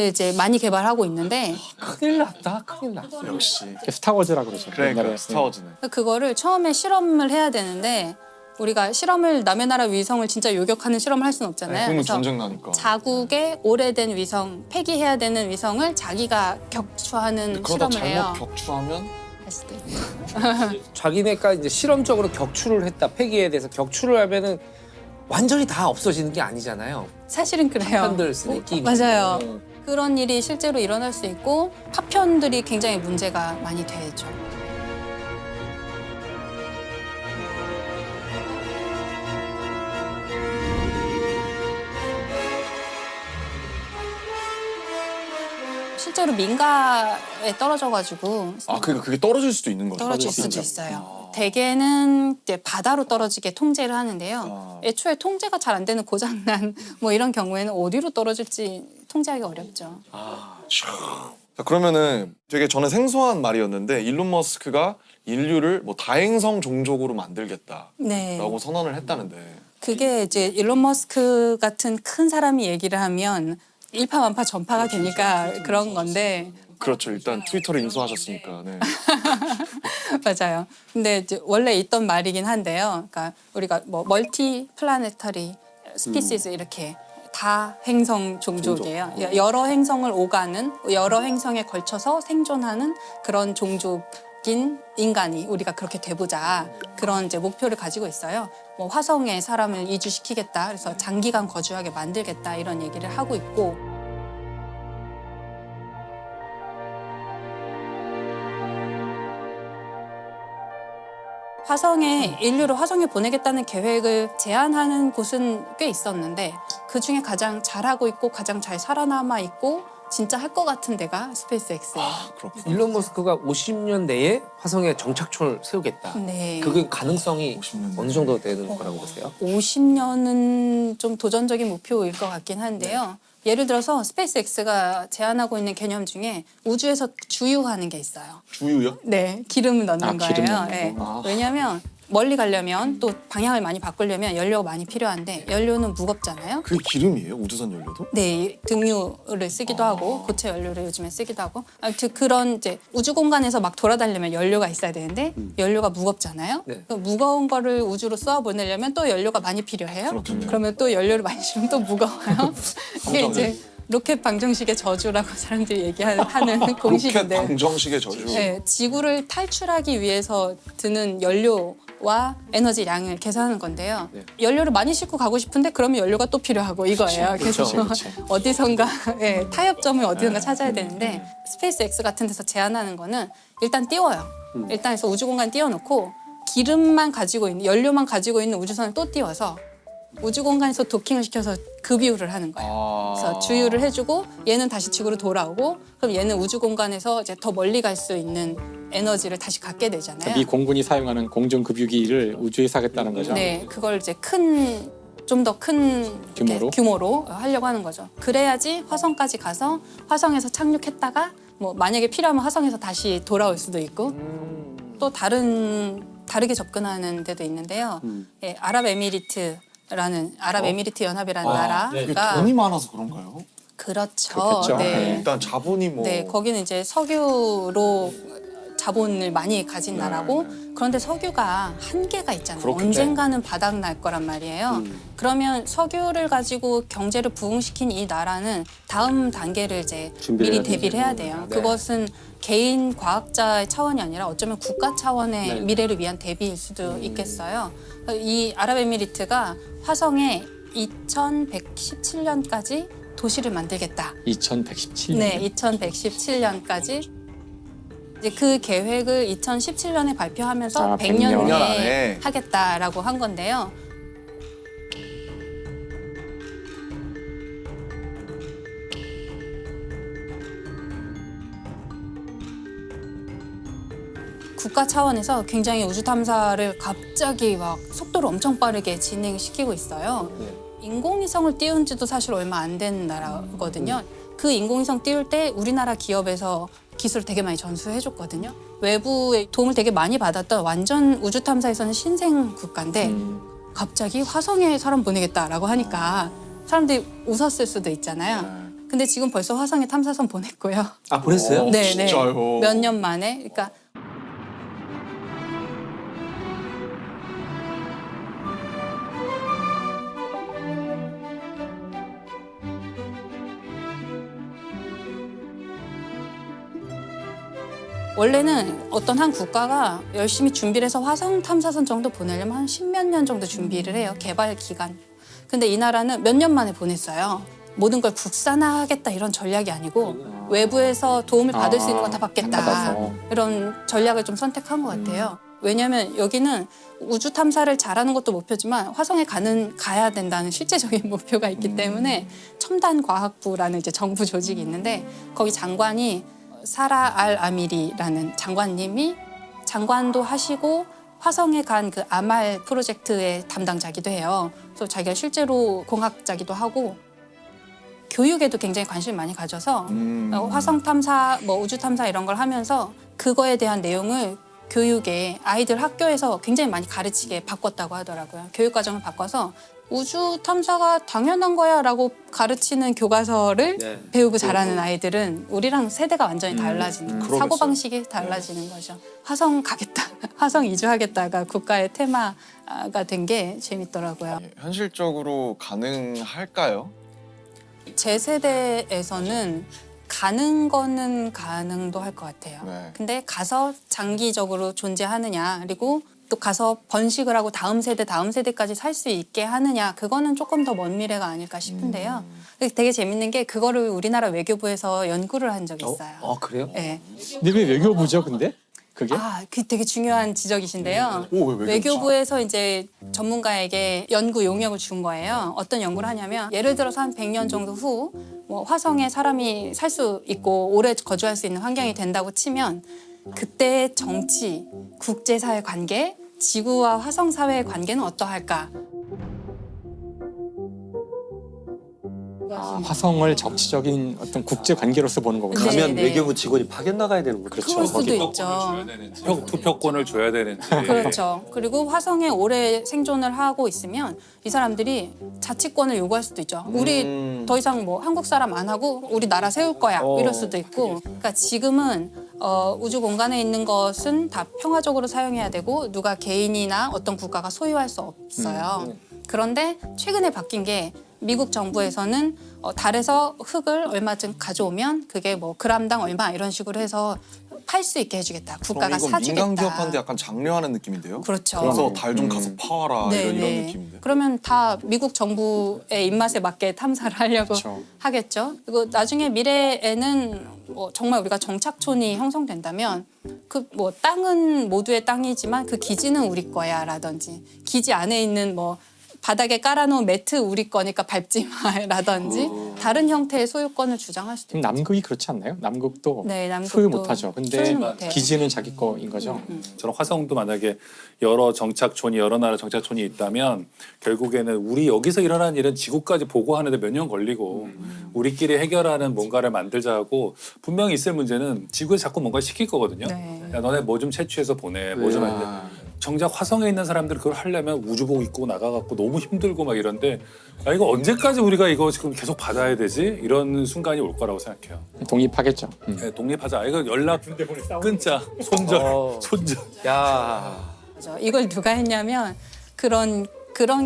이제 많이 개발하고 있는데 큰일 났다. 큰일 났어. 역시. 스타워즈라 그러죠. 그러니까 스타워즈네. 그거를 처음에 실험을 해야 되는데 우리가 실험을 남의 나라 위성을 진짜 요격하는 실험을 할 수는 없잖아요. 그러면 그래서 전쟁 나니까. 자국의 오래된 위성, 폐기해야 되는 위성을 자기가 격추하는 그러다 실험을 해요. 잘못 격추하면 할 수도 있고. 자기네가 이제 실험적으로 격추를 했다. 폐기에 대해서 격추를 하면은 완전히 다 없어지는 게 아니잖아요. 사실은 그래요. 파편들 쓰네, 끼고. 맞아요. 그런 일이 실제로 일어날 수 있고 파편들이 굉장히 문제가 많이 되죠. 실제로 민가에 떨어져가지고 그러니까 그게 떨어질 수도 있는 거죠. 떨어질 수도 있어요. 대개는 이제 바다로 떨어지게 통제를 하는데요. 애초에 통제가 잘 안 되는 고장난 뭐 이런 경우에는 어디로 떨어질지 통제하기 어렵죠. 자, 그러면은 되게 저는 생소한 말이었는데 일론 머스크가 인류를 뭐 다행성 종족으로 만들겠다라고 네. 선언을 했다는데 그게 이제 일론 머스크 같은 큰 사람이 얘기를 하면 일파만파 전파가 되니까 그런 건데 그렇죠. 일단 트위터를 인수하셨으니까. 네. 맞아요. 근데 이제 원래 있던 말이긴 한데요. 그러니까 우리가 뭐 멀티 플라네터리 스피시스 이렇게 다 행성 종족이에요. 여러 행성을 오가는 여러 행성에 걸쳐서 생존하는 그런 종족인 인간이 우리가 그렇게 돼보자 그런 이제 목표를 가지고 있어요. 뭐 화성에 사람을 이주시키겠다. 그래서 장기간 거주하게 만들겠다 이런 얘기를 하고 있고. 화성에 인류를 화성에 보내겠다는 계획을 제안하는 곳은 꽤 있었는데 그중에 가장 잘하고 있고 가장 잘 살아남아 있고 진짜 할 것 같은 데가 스페이스X예요. 일론 머스크가 50년 내에 화성에 정착촌을 세우겠다. 네. 그게 가능성이 어느 정도 되는 거라고 보세요? 50년은 좀 도전적인 목표일 것 같긴 한데요. 예를 들어서 스페이스X가 제안하고 있는 개념 중에 우주에서 주유하는 게 있어요. 주유요? 네, 기름을 넣는 거예요. 기름 넣는 네. 거. 왜냐하면 멀리 가려면 또 방향을 많이 바꾸려면 연료가 많이 필요한데 연료는 무겁잖아요. 그게 기름이에요? 우주선 연료도? 네, 등유를 쓰기도 하고 고체 연료를 요즘에 쓰기도 하고 아무튼 그런 이제 우주 공간에서 막 돌아다니려면 연료가 있어야 되는데 연료가 무겁잖아요. 네. 그 무거운 거를 우주로 쏘아 보내려면 또 연료가 많이 필요해요. 그렇군요. 그러면 또 연료를 많이 주면 또 무거워요. 이게 이제 로켓 방정식의 저주라고 사람들이 얘기하는 공식인데 로켓 방정식의 저주. 네, 지구를 탈출하기 위해서 드는 연료와 에너지량을 계산하는 건데요. 연료를 많이 싣고 가고 싶은데 그러면 연료가 또 필요하고 이거예요. 그래서 어디선가 타협점을 어디선가 찾아야 되는데 스페이스 X 같은 데서 제안하는 거는 일단 띄워요. 일단 해서 우주공간 띄워놓고 기름만 가지고 있는 연료만 가지고 있는 우주선을 또 띄워서 우주공간에서 도킹을 시켜서 급유를 하는 거예요. 그래서 주유를 해주고 얘는 다시 지구로 돌아오고 그럼 얘는 우주공간에서 이제 더 멀리 갈 수 있는 에너지를 다시 갖게 되잖아요. 미 공군이 사용하는 공중급유기를 우주에서 하겠다는 거죠. 네, 그걸 이제 좀 더 큰 규모로 하려고 하는 거죠. 그래야지 화성까지 가서 화성에서 착륙했다가 뭐 만약에 필요하면 화성에서 다시 돌아올 수도 있고 또 다르게 접근하는 데도 있는데요. 예, 아랍에미리트 연합이라는 나라가 돈이 많아서 그런가요? 그렇죠. 그렇겠죠. 네. 일단 자본이 뭐. 네, 거기는 이제 석유로 자본을 많이 가진 나라고 그런데 석유가 한계가 있잖아요. 그렇겠네. 언젠가는 바닥 날 거란 말이에요. 그러면 석유를 가지고 경제를 부흥시킨 이 나라는 다음 단계를 이제 미리 대비를 해야 돼요. 그것은 개인 과학자의 차원이 아니라 어쩌면 국가 차원의 미래를 위한 대비일 수도 있겠어요. 이 아랍에미리트가 화성에 2117년까지 도시를 만들겠다. 2117년. 네, 2117년까지. 이제 그 계획을 2017년에 발표하면서 100년 내에 하겠다라고 한 건데요. 국가 차원에서 굉장히 우주 탐사를 갑자기 막 속도를 엄청 빠르게 진행시키고 있어요. 인공위성을 띄운 지도 사실 얼마 안 된 나라거든요. 그 인공위성 띄울 때 우리나라 기업에서 기술을 되게 많이 전수해줬거든요. 외부의 도움을 되게 많이 받았던 완전 우주 탐사에서는 신생 국가인데 갑자기 화성에 사람 보내겠다라고 하니까 사람들이 웃었을 수도 있잖아요. 근데 지금 벌써 화성에 탐사선 보냈고요. 아, 보냈어요? 네, 진짜요? 몇 년 만에. 그러니까 원래는 어떤 한 국가가 열심히 준비를 해서 화성 탐사선 정도 보내려면 한 10몇 년 정도 준비를 해요. 개발 기간. 근데 이 나라는 몇 년 만에 보냈어요. 모든 걸 국산화하겠다 이런 전략이 아니고 외부에서 도움을 받을 수 있는 거 다 받겠다. 이런 전략을 좀 선택한 것 같아요. 왜냐하면 여기는 우주 탐사를 잘하는 것도 목표지만 화성에 가야 된다는 실제적인 목표가 있기 때문에 첨단 과학부라는 이제 정부 조직이 있는데 거기 장관이 사라 알 아미리라는 장관님이 장관도 하시고 화성에 간 그 아말 프로젝트의 담당자기도 해요. 그래서 자기가 실제로 공학자기도 하고 교육에도 굉장히 관심을 많이 가져서 화성 탐사, 뭐 우주 탐사 이런 걸 하면서 그거에 대한 내용을 교육에 아이들 학교에서 굉장히 많이 가르치게 바꿨다고 하더라고요. 교육 과정을 바꿔서 우주 탐사가 당연한 거야 라고 가르치는 교과서를 배우고 자라는 아이들은 우리랑 세대가 완전히 달라지는 사고방식이 달라지는 거죠. 화성 가겠다, 화성 이주하겠다가 국가의 테마가 된 게 재밌더라고요. 현실적으로 가능할까요? 제 세대에서는 가는 거는 가능도 할 것 같아요. 근데 가서 장기적으로 존재하느냐 그리고 또 가서 번식을 하고 다음 세대까지 살 수 있게 하느냐 그거는 조금 더 먼 미래가 아닐까 싶은데요. 되게 재밌는 게 그거를 우리나라 외교부에서 연구를 한 적이 있어요. 그래요? 네. 근데 왜 외교부죠, 근데? 그게? 그게 되게 중요한 지적이신데요. 왜 외교부에서 이제 전문가에게 연구 용역을 준 거예요. 어떤 연구를 하냐면 예를 들어서 한 100년 정도 후 뭐 화성에 사람이 살 수 있고 오래 거주할 수 있는 환경이 된다고 치면 그때의 정치, 국제사회 관계, 지구와 화성 사회의 관계는 어떠할까? 화성을 정치적인 어떤 국제 관계로서 보는 거군요. 그러면 네. 외교부 직원이 파견 나가야 되는 거죠. 그럴 수도 있죠. 투표권을 줘야 되는지. 그렇죠. 그리고 화성에 오래 생존을 하고 있으면 이 사람들이 자치권을 요구할 수도 있죠. 우리 더 이상 뭐 한국 사람 안 하고 우리 나라 세울 거야 이럴 수도 있고. 그러니까 지금은 우주 공간에 있는 것은 다 평화적으로 사용해야 되고 누가 개인이나 어떤 국가가 소유할 수 없어요. 그런데 최근에 바뀐 게 미국 정부에서는 달에서 흙을 얼마쯤 가져오면 그게 뭐 그람당 얼마 이런 식으로 해서 팔 수 있게 해주겠다. 국가가 이건 사주겠다. 민간 기업한테 약간 장려하는 느낌인데요. 그렇죠. 그래서 달 좀 가서 파와라 네, 이런 네. 느낌인데. 그러면 다 미국 정부의 입맛에 맞게 탐사를 하려고 하겠죠. 그리고 나중에 미래에는 뭐 정말 우리가 정착촌이 형성된다면 그 뭐 땅은 모두의 땅이지만 그 기지는 우리 거야라든지 기지 안에 있는 뭐 바닥에 깔아놓은 매트 우리 거니까 밟지 마라든지 다른 형태의 소유권을 주장할 수도 지금 남극이 그렇지 않나요? 남극도 네, 남극도 소유 못하죠. 근데 소유는 못해요. 기지는 자기 거인 거죠. 저는 화성도 만약에 여러 정착촌이 여러 나라 정착촌이 있다면 결국에는 우리 여기서 일어나는 일은 지구까지 보고하는데 몇 년 걸리고 우리끼리 해결하는 뭔가를 만들자 하고 분명히 있을 문제는 지구에서 자꾸 뭔가 시킬 거거든요. 야, 너네 뭐 좀 채취해서 보내. 뭐 좀 하는데 정작 화성에 있는 사람들이 그걸 하려면 우주복 입고 나가갖고 너무 힘들고 막 이런데 야, 이거 언제까지 우리가 이거 지금 계속 받아야 되지? 이런 순간이 올 거라고 생각해요. 독립하겠죠. 네, 독립하자. 이거 연락 끊자. 손절. 야. 이걸 누가 했냐면 그런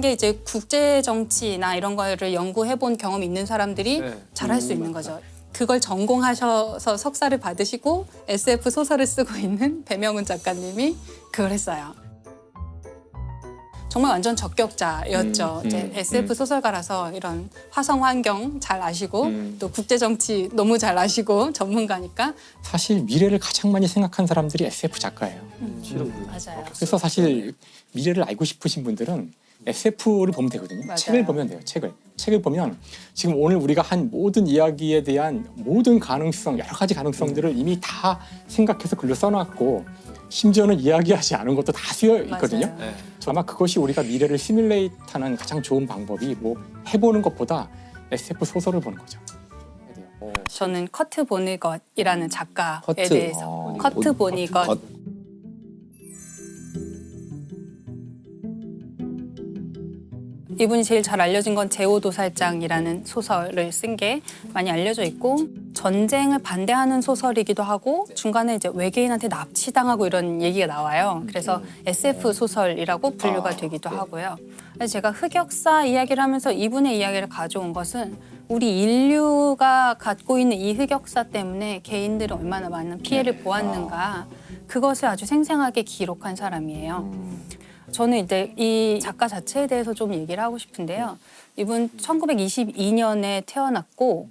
게 이제 국제 정치나 이런 거를 연구해 본 경험이 있는 사람들이 잘할 수 있는 거죠. 그걸 전공하셔서 석사를 받으시고 SF 소설을 쓰고 있는 배명훈 작가님이 그걸 했어요. 정말 완전 적격자였죠. 이제 SF 소설가라서 이런 화성 환경 잘 아시고 또 국제 정치 너무 잘 아시고 전문가니까 사실 미래를 가장 많이 생각한 사람들이 SF 작가예요. 맞아요. 그래서 사실 미래를 알고 싶으신 분들은 SF를 보면 되거든요. 맞아요. 책을 보면 돼요. 책을 보면 지금 오늘 우리가 한 모든 이야기에 대한 모든 가능성, 여러 가지 가능성들을 이미 다 생각해서 글로 써놨고 심지어는 이야기하지 않은 것도 다 쓰여 있거든요. 아마 그것이 우리가 미래를 시뮬레이트하는 가장 좋은 방법이 뭐 해보는 것보다 SF 소설을 보는 거죠. 저는 커트 보니것이라는 작가에 대해서 커트 보니것 이분이 제일 잘 알려진 건 제오도살장이라는 소설을 쓴 게 많이 알려져 있고 전쟁을 반대하는 소설이기도 하고 중간에 이제 외계인한테 납치당하고 이런 얘기가 나와요. 그래서 SF 소설이라고 분류가 되기도 하고요. 그래서 제가 흑역사 이야기를 하면서 이분의 이야기를 가져온 것은 우리 인류가 갖고 있는 이 흑역사 때문에 개인들이 얼마나 많은 피해를 보았는가 그것을 아주 생생하게 기록한 사람이에요. 저는 이제 이 작가 자체에 대해서 좀 얘기를 하고 싶은데요. 이분 1922년에 태어났고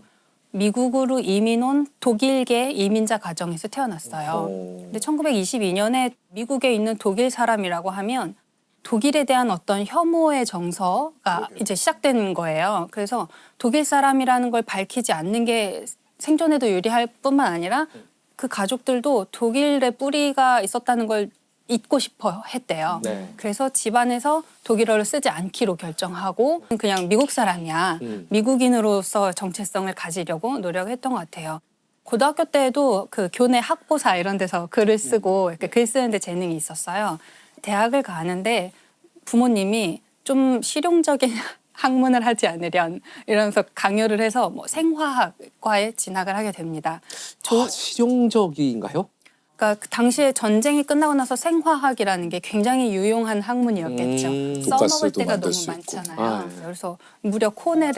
미국으로 이민 온 독일계 이민자 가정에서 태어났어요. 근데 1922년에 미국에 있는 독일 사람이라고 하면 독일에 대한 어떤 혐오의 정서가 이제 시작되는 거예요. 그래서 독일 사람이라는 걸 밝히지 않는 게 생존에도 유리할 뿐만 아니라 그 가족들도 독일의 뿌리가 있었다는 걸 잊고 싶어 했대요. 그래서 집안에서 독일어를 쓰지 않기로 결정하고 그냥 미국 사람이야. 미국인으로서 정체성을 가지려고 노력했던 것 같아요. 고등학교 때에도 그 교내 학보사 이런 데서 글을 쓰고 이렇게 글 쓰는데 재능이 있었어요. 대학을 가는데 부모님이 좀 실용적인 학문을 하지 않으련 이러면서 강요를 해서 뭐 생화학과에 진학을 하게 됩니다. 실용적인가요? 그러니까 그 당시에 전쟁이 끝나고 나서 생화학이라는 게 굉장히 유용한 학문이었겠죠. 써먹을 때가 너무 많잖아요. 그래서 무려 코넬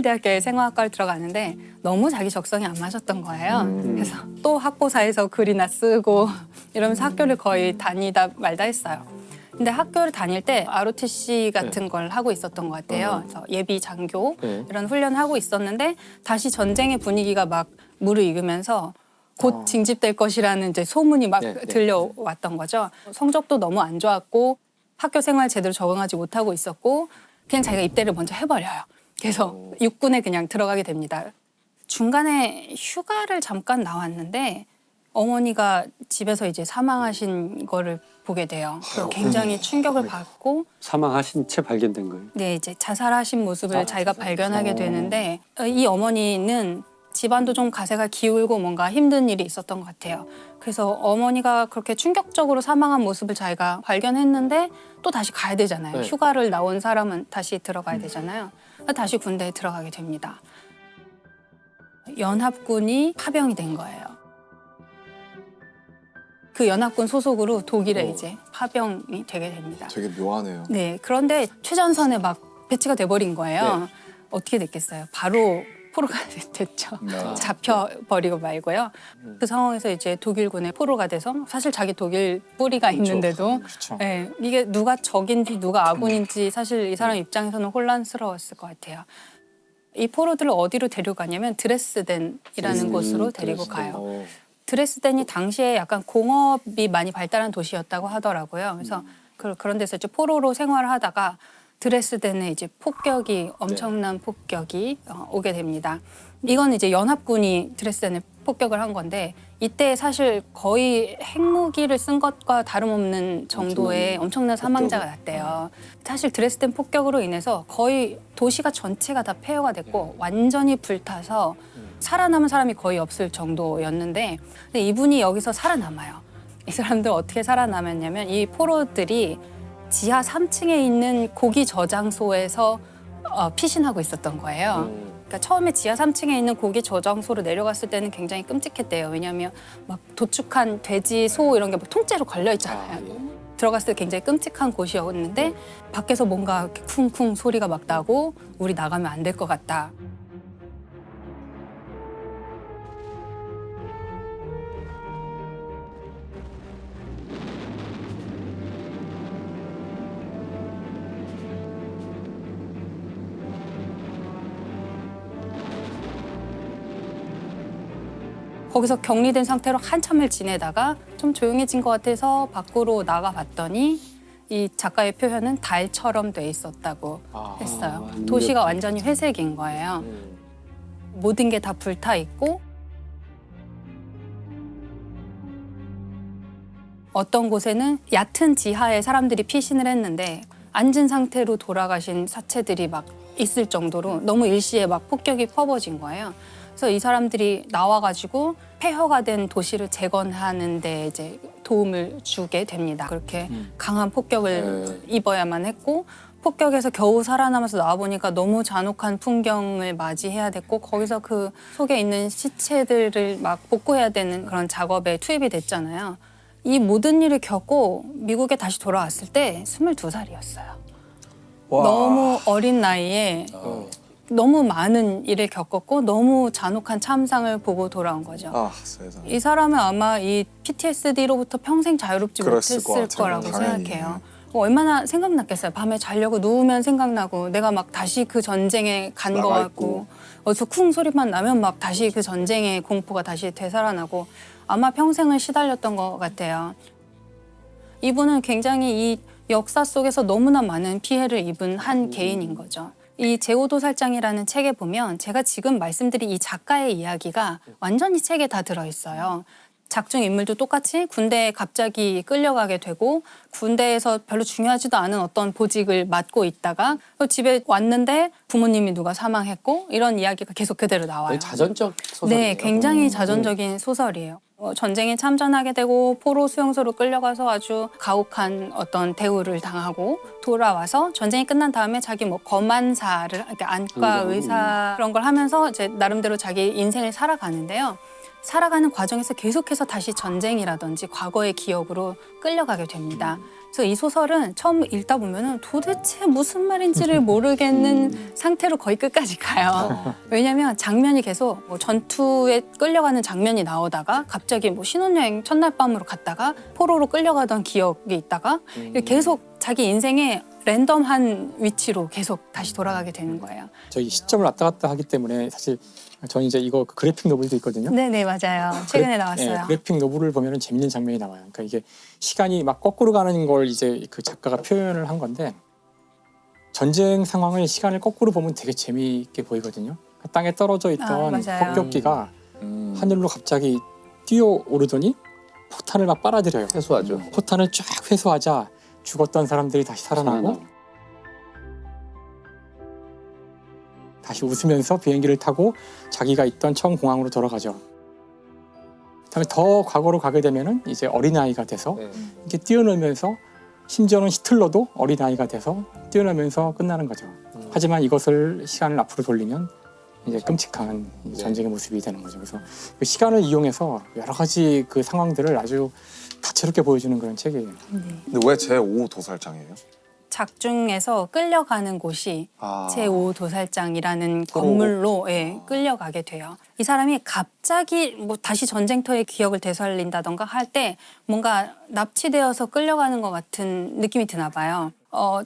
대학교에 생화학과를 들어가는데 너무 자기 적성이 안 맞았던 거예요. 그래서 또 학보사에서 글이나 쓰고 이러면서 학교를 거의 다니다 말다 했어요. 근데 학교를 다닐 때 ROTC 같은 걸 하고 있었던 것 같아요. 그래서 예비 장교 이런 훈련을 하고 있었는데 다시 전쟁의 분위기가 막 무르익으면서 곧 징집될 것이라는 이제 소문이 막 들려왔던 거죠. 성적도 너무 안 좋았고 학교 생활 제대로 적응하지 못하고 있었고 그냥 자기가 입대를 먼저 해버려요. 그래서 육군에 그냥 들어가게 됩니다. 중간에 휴가를 잠깐 나왔는데 어머니가 집에서 이제 사망하신 거를 보게 돼요. 그래서 굉장히 충격을 받고 사망하신 채 발견된 거예요. 네, 이제 자살하신 모습을 자기가 발견하게 되는데 이 어머니는 집안도 좀 가세가 기울고 뭔가 힘든 일이 있었던 것 같아요. 그래서 어머니가 그렇게 충격적으로 사망한 모습을 자기가 발견했는데 또 다시 가야 되잖아요. 휴가를 나온 사람은 다시 들어가야 되잖아요. 다시 군대에 들어가게 됩니다. 연합군이 파병이 된 거예요. 그 연합군 소속으로 독일에 이제 파병이 되게 됩니다. 되게 묘하네요. 네, 그런데 최전선에 막 배치가 돼버린 거예요. 어떻게 됐겠어요? 바로 포로가 됐죠. 잡혀버리고 말고요. 그 상황에서 이제 독일군의 포로가 돼서 사실 자기 독일 뿌리가 있는데도 예, 이게 누가 적인지 누가 아군인지 사실 이 사람 입장에서는 혼란스러웠을 것 같아요. 이 포로들을 어디로 데려가냐면 드레스덴이라는 곳으로 데리고 가요. 드레스덴이 당시에 약간 공업이 많이 발달한 도시였다고 하더라고요. 그래서 그런 데서 이제 포로로 생활을 하다가 드레스덴에 이제 폭격이 엄청난 폭격이 오게 됩니다. 이건 이제 연합군이 드레스덴에 폭격을 한 건데 이때 사실 거의 핵무기를 쓴 것과 다름없는 정도의 엄청난 사망자가 났대요. 사실 드레스덴 폭격으로 인해서 거의 도시가 전체가 다 폐허가 됐고 완전히 불타서 살아남은 사람이 거의 없을 정도였는데 근데 이분이 여기서 살아남아요. 이 사람들 어떻게 살아남았냐면 이 포로들이 지하 3층에 있는 고기 저장소에서 피신하고 있었던 거예요. 그러니까 처음에 지하 3층에 있는 고기 저장소로 내려갔을 때는 굉장히 끔찍했대요. 왜냐하면 막 도축한 돼지, 소 이런 게 막 통째로 걸려 있잖아요. 들어갔을 때 굉장히 끔찍한 곳이었는데 밖에서 뭔가 이렇게 쿵쿵 소리가 막 나고 우리 나가면 안 될 것 같다. 거기서 격리된 상태로 한참을 지내다가 좀 조용해진 것 같아서 밖으로 나가봤더니 이 작가의 표현은 달처럼 돼 있었다고 했어요. 도시가 완전히 회색인 거예요. 모든 게 다 불타 있고 어떤 곳에는 얕은 지하에 사람들이 피신을 했는데 앉은 상태로 돌아가신 사체들이 막 있을 정도로 너무 일시에 막 폭격이 퍼버진 거예요. 그래서 이 사람들이 나와가지고 폐허가 된 도시를 재건하는 데 이제 도움을 주게 됩니다. 그렇게 강한 폭격을 입어야만 했고 폭격에서 겨우 살아남아서 나와보니까 너무 잔혹한 풍경을 맞이해야 됐고 거기서 그 속에 있는 시체들을 막 복구해야 되는 그런 작업에 투입이 됐잖아요. 이 모든 일을 겪고 미국에 다시 돌아왔을 때 22살이었어요. 너무 어린 나이에 너무 많은 일을 겪었고 너무 잔혹한 참상을 보고 돌아온 거죠. 세상에. 이 사람은 아마 이 PTSD로부터 평생 자유롭지 못했을 거라고 생각해요. 얼마나 생각났겠어요. 밤에 자려고 누우면 생각나고 내가 막 다시 그 전쟁에 간 거 같고 어디서 쿵 소리만 나면 막 다시 그 전쟁의 공포가 다시 되살아나고 아마 평생을 시달렸던 것 같아요. 이분은 굉장히 이 역사 속에서 너무나 많은 피해를 입은 한 개인인 거죠. 이 제오도살장이라는 책에 보면 제가 지금 말씀드린 이 작가의 이야기가 완전히 책에 다 들어있어요. 작중 인물도 똑같이 군대에 갑자기 끌려가게 되고 군대에서 별로 중요하지도 않은 어떤 보직을 맡고 있다가 집에 왔는데 부모님이 누가 사망했고 이런 이야기가 계속 그대로 나와요. 자전적 소설이에요. 네, 굉장히 자전적인 소설이에요. 전쟁에 참전하게 되고 포로 수용소로 끌려가서 아주 가혹한 어떤 대우를 당하고 돌아와서 전쟁이 끝난 다음에 자기 뭐 검안사를 그러니까 안과 의사 그런 걸 하면서 이제 나름대로 자기 인생을 살아가는데요. 살아가는 과정에서 계속해서 다시 전쟁이라든지 과거의 기억으로 끌려가게 됩니다. 그래서 이 소설은 처음 읽다 보면은 도대체 무슨 말인지를 모르겠는 상태로 거의 끝까지 가요. 왜냐하면 장면이 계속 뭐 전투에 끌려가는 장면이 나오다가 갑자기 뭐 신혼여행 첫날 밤으로 갔다가 포로로 끌려가던 기억이 있다가 계속 자기 인생의 랜덤한 위치로 계속 다시 돌아가게 되는 거예요. 저희 시점을 왔다 갔다 하기 때문에 사실 저는 이제 이거 그래픽 노블도 있거든요. 네네 맞아요. 최근에 나왔어요. 네, 그래픽 노블을 보면은 재밌는 장면이 나와요. 그러니까 이게 시간이 막 거꾸로 가는 걸 이제 그 작가가 표현을 한 건데 전쟁 상황을 시간을 거꾸로 보면 되게 재미있게 보이거든요. 땅에 떨어져 있던 맞아요. 폭격기가 하늘로 갑자기 뛰어오르더니 포탄을 막 빨아들여요. 회수하죠. 포탄을 쫙 회수하자 죽었던 사람들이 다시 살아나고 다시 웃으면서 비행기를 타고 자기가 있던 처음 공항으로 돌아가죠. 그다음에 더 과거로 가게 되면은 이제 어린아이가 돼서 이렇게 뛰어놀면서 심지어는 히틀러도 어린아이가 돼서 뛰어놀면서 끝나는 거죠. 하지만 이것을 시간을 앞으로 돌리면 이제 끔찍한 전쟁의 모습이 되는 거죠. 그래서 그 시간을 이용해서 여러 가지 그 상황들을 아주 다채롭게 보여주는 그런 책이에요. 근데 왜 제5 도살장이에요? 작중에서 끌려가는 곳이 제5도살장이라는 건물로 끌려가게 돼요. 이 사람이 갑자기 뭐 다시 전쟁터의 기억을 되살린다던가 할 때 뭔가 납치되어서 끌려가는 것 같은 느낌이 드나 봐요.